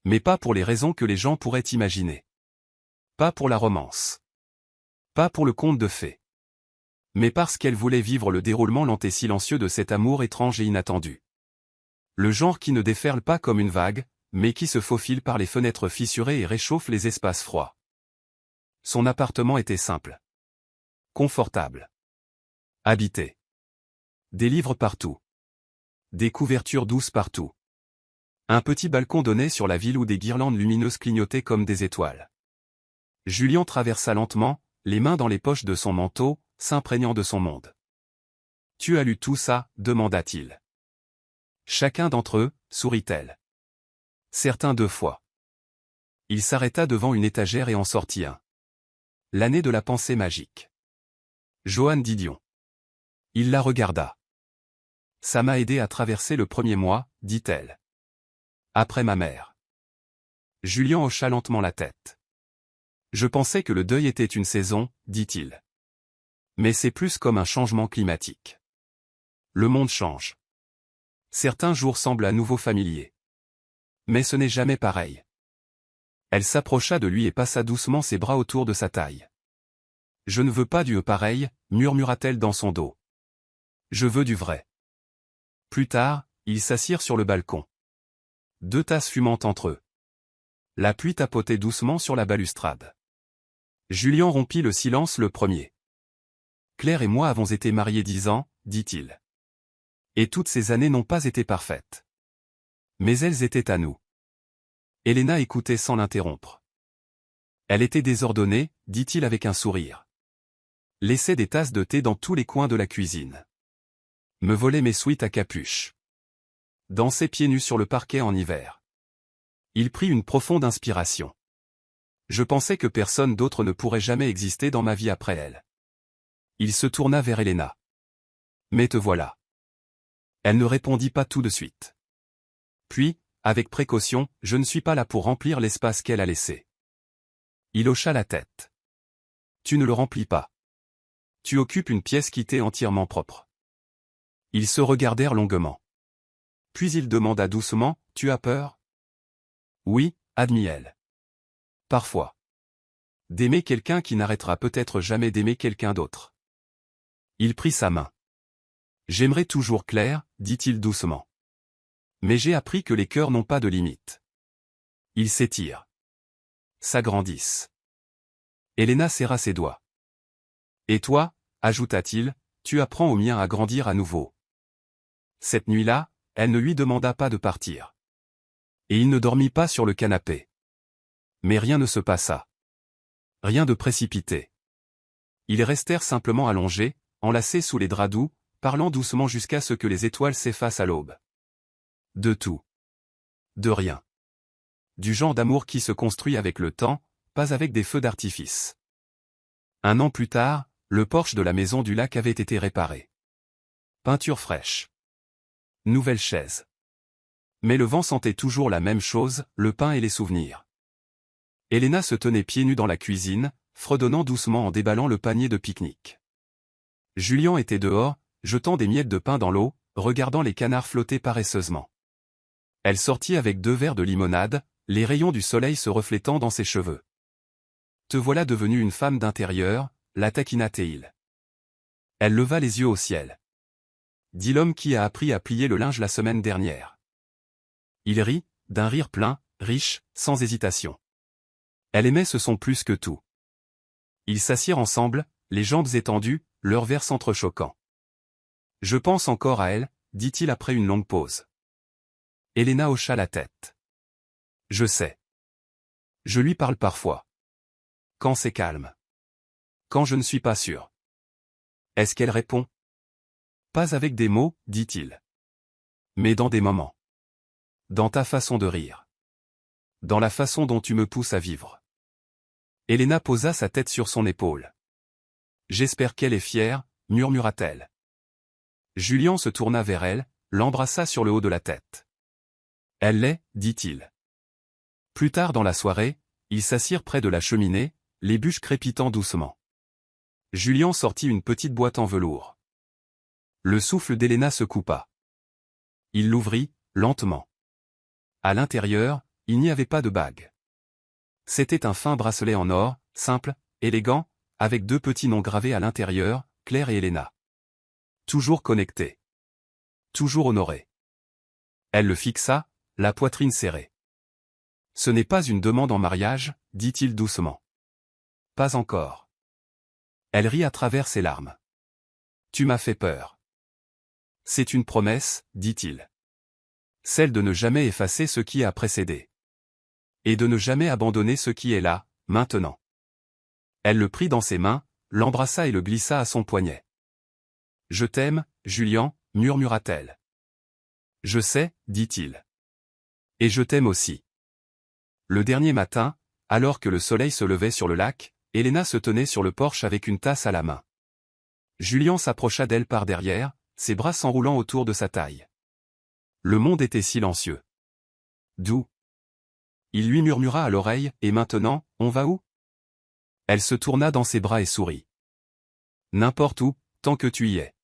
S1: Mais pas pour les raisons que les gens pourraient imaginer. Pas pour la romance. Pas pour le conte de fées. Mais parce qu'elle voulait vivre le déroulement lent et silencieux de cet amour étrange et inattendu. Le genre qui ne déferle pas comme une vague, mais qui se faufile par les fenêtres fissurées et réchauffe les espaces froids. Son appartement était simple. Confortable. Habité. Des livres partout. Des couvertures douces partout. Un petit balcon donnait sur la ville où des guirlandes lumineuses clignotaient comme des étoiles. Julian traversa lentement, les mains dans les poches de son manteau, s'imprégnant de son monde. « Tu as lu tout ça » demanda-t-il. Chacun d'entre eux, sourit-elle. Certains 2 fois. Il s'arrêta devant une étagère et en sortit un. L'année de la pensée magique. Joan Didion. Il la regarda. Ça m'a aidé à traverser le premier mois, dit-elle. Après ma mère. Julien hocha lentement la tête. Je pensais que le deuil était une saison, dit-il. Mais c'est plus comme un changement climatique. Le monde change. Certains jours semblent à nouveau familiers. Mais ce n'est jamais pareil. Elle s'approcha de lui et passa doucement ses bras autour de sa taille. Je ne veux pas du pareil, murmura-t-elle dans son dos. Je veux du vrai. Plus tard, ils s'assirent sur le balcon. 2 tasses fumantes entre eux. La pluie tapotait doucement sur la balustrade. Julien rompit le silence le premier. Claire et moi avons été mariés 10 ans, dit-il. Et toutes ces années n'ont pas été parfaites. Mais elles étaient à nous. Helena écoutait sans l'interrompre. Elle était désordonnée, dit-il avec un sourire. Laissait des tasses de thé dans tous les coins de la cuisine. Me volait mes sweats à capuche. Dansait pieds nus sur le parquet en hiver. Il prit une profonde inspiration. Je pensais que personne d'autre ne pourrait jamais exister dans ma vie après elle. Il se tourna vers Helena. Mais te voilà. Elle ne répondit pas tout de suite. Puis, avec précaution, je ne suis pas là pour remplir l'espace qu'elle a laissé. Il hocha la tête. Tu ne le remplis pas. Tu occupes une pièce qui t'est entièrement propre. Ils se regardèrent longuement. Puis il demanda doucement, tu as peur? Oui, admit elle. Parfois. D'aimer quelqu'un qui n'arrêtera peut-être jamais d'aimer quelqu'un d'autre. Il prit sa main. J'aimerais toujours Claire, dit-il doucement. Mais j'ai appris que les cœurs n'ont pas de limite. Ils s'étirent. S'agrandissent. Helena serra ses doigts. Et toi, ajouta-t-il, tu apprends au mien à grandir à nouveau. Cette nuit-là, elle ne lui demanda pas de partir. Et il ne dormit pas sur le canapé. Mais rien ne se passa. Rien de précipité. Ils restèrent simplement allongés, enlacés sous les draps doux, parlant doucement jusqu'à ce que les étoiles s'effacent à l'aube. De tout. De rien. Du genre d'amour qui se construit avec le temps, pas avec des feux d'artifice. 1 an plus tard, le porche de la maison du lac avait été réparé. Peinture fraîche. Nouvelle chaise. Mais le vent sentait toujours la même chose, le pain et les souvenirs. Helena se tenait pieds nus dans la cuisine, fredonnant doucement en déballant le panier de pique-nique. Julien était dehors, jetant des miettes de pain dans l'eau, regardant les canards flotter paresseusement. Elle sortit avec 2 verres de limonade, les rayons du soleil se reflétant dans ses cheveux. Te voilà devenue une femme d'intérieur, la taquina Théil. Elle leva les yeux au ciel. Dit l'homme qui a appris à plier le linge la semaine dernière. Il rit, d'un rire plein, riche, sans hésitation. Elle aimait ce son plus que tout. Ils s'assirent ensemble, les jambes étendues, leurs verres s'entrechoquant. Je pense encore à elle, dit-il après une longue pause. Helena hocha la tête. Je sais. Je lui parle parfois. Quand c'est calme. Quand je ne suis pas sûr. Est-ce qu'elle répond? Pas avec des mots, dit-il. Mais dans des moments. Dans ta façon de rire. Dans la façon dont tu me pousses à vivre. Helena posa sa tête sur son épaule. J'espère qu'elle est fière, murmura-t-elle. Julien se tourna vers elle, l'embrassa sur le haut de la tête. Elle l'est, dit-il. Plus tard dans la soirée, ils s'assirent près de la cheminée, les bûches crépitant doucement. Julien sortit une petite boîte en velours. Le souffle d'Helena se coupa. Il l'ouvrit, lentement. À l'intérieur, il n'y avait pas de bague. C'était un fin bracelet en or, simple, élégant, avec 2 petits noms gravés à l'intérieur, Claire et Helena. Toujours connectés. Toujours honorés. Elle le fixa, la poitrine serrée. Ce n'est pas une demande en mariage, dit-il doucement. Pas encore. Elle rit à travers ses larmes. Tu m'as fait peur. C'est une promesse, dit-il. Celle de ne jamais effacer ce qui a précédé. Et de ne jamais abandonner ce qui est là, maintenant. Elle le prit dans ses mains, l'embrassa et le glissa à son poignet. Je t'aime, Julien, murmura-t-elle. Je sais, dit-il. Et je t'aime aussi. Le dernier matin, alors que le soleil se levait sur le lac, Helena se tenait sur le porche avec une tasse à la main. Julien s'approcha d'elle par derrière, ses bras s'enroulant autour de sa taille. Le monde était silencieux. D'où? Il lui murmura à l'oreille, et maintenant, on va où? Elle se tourna dans ses bras et sourit. N'importe où, tant que tu y es.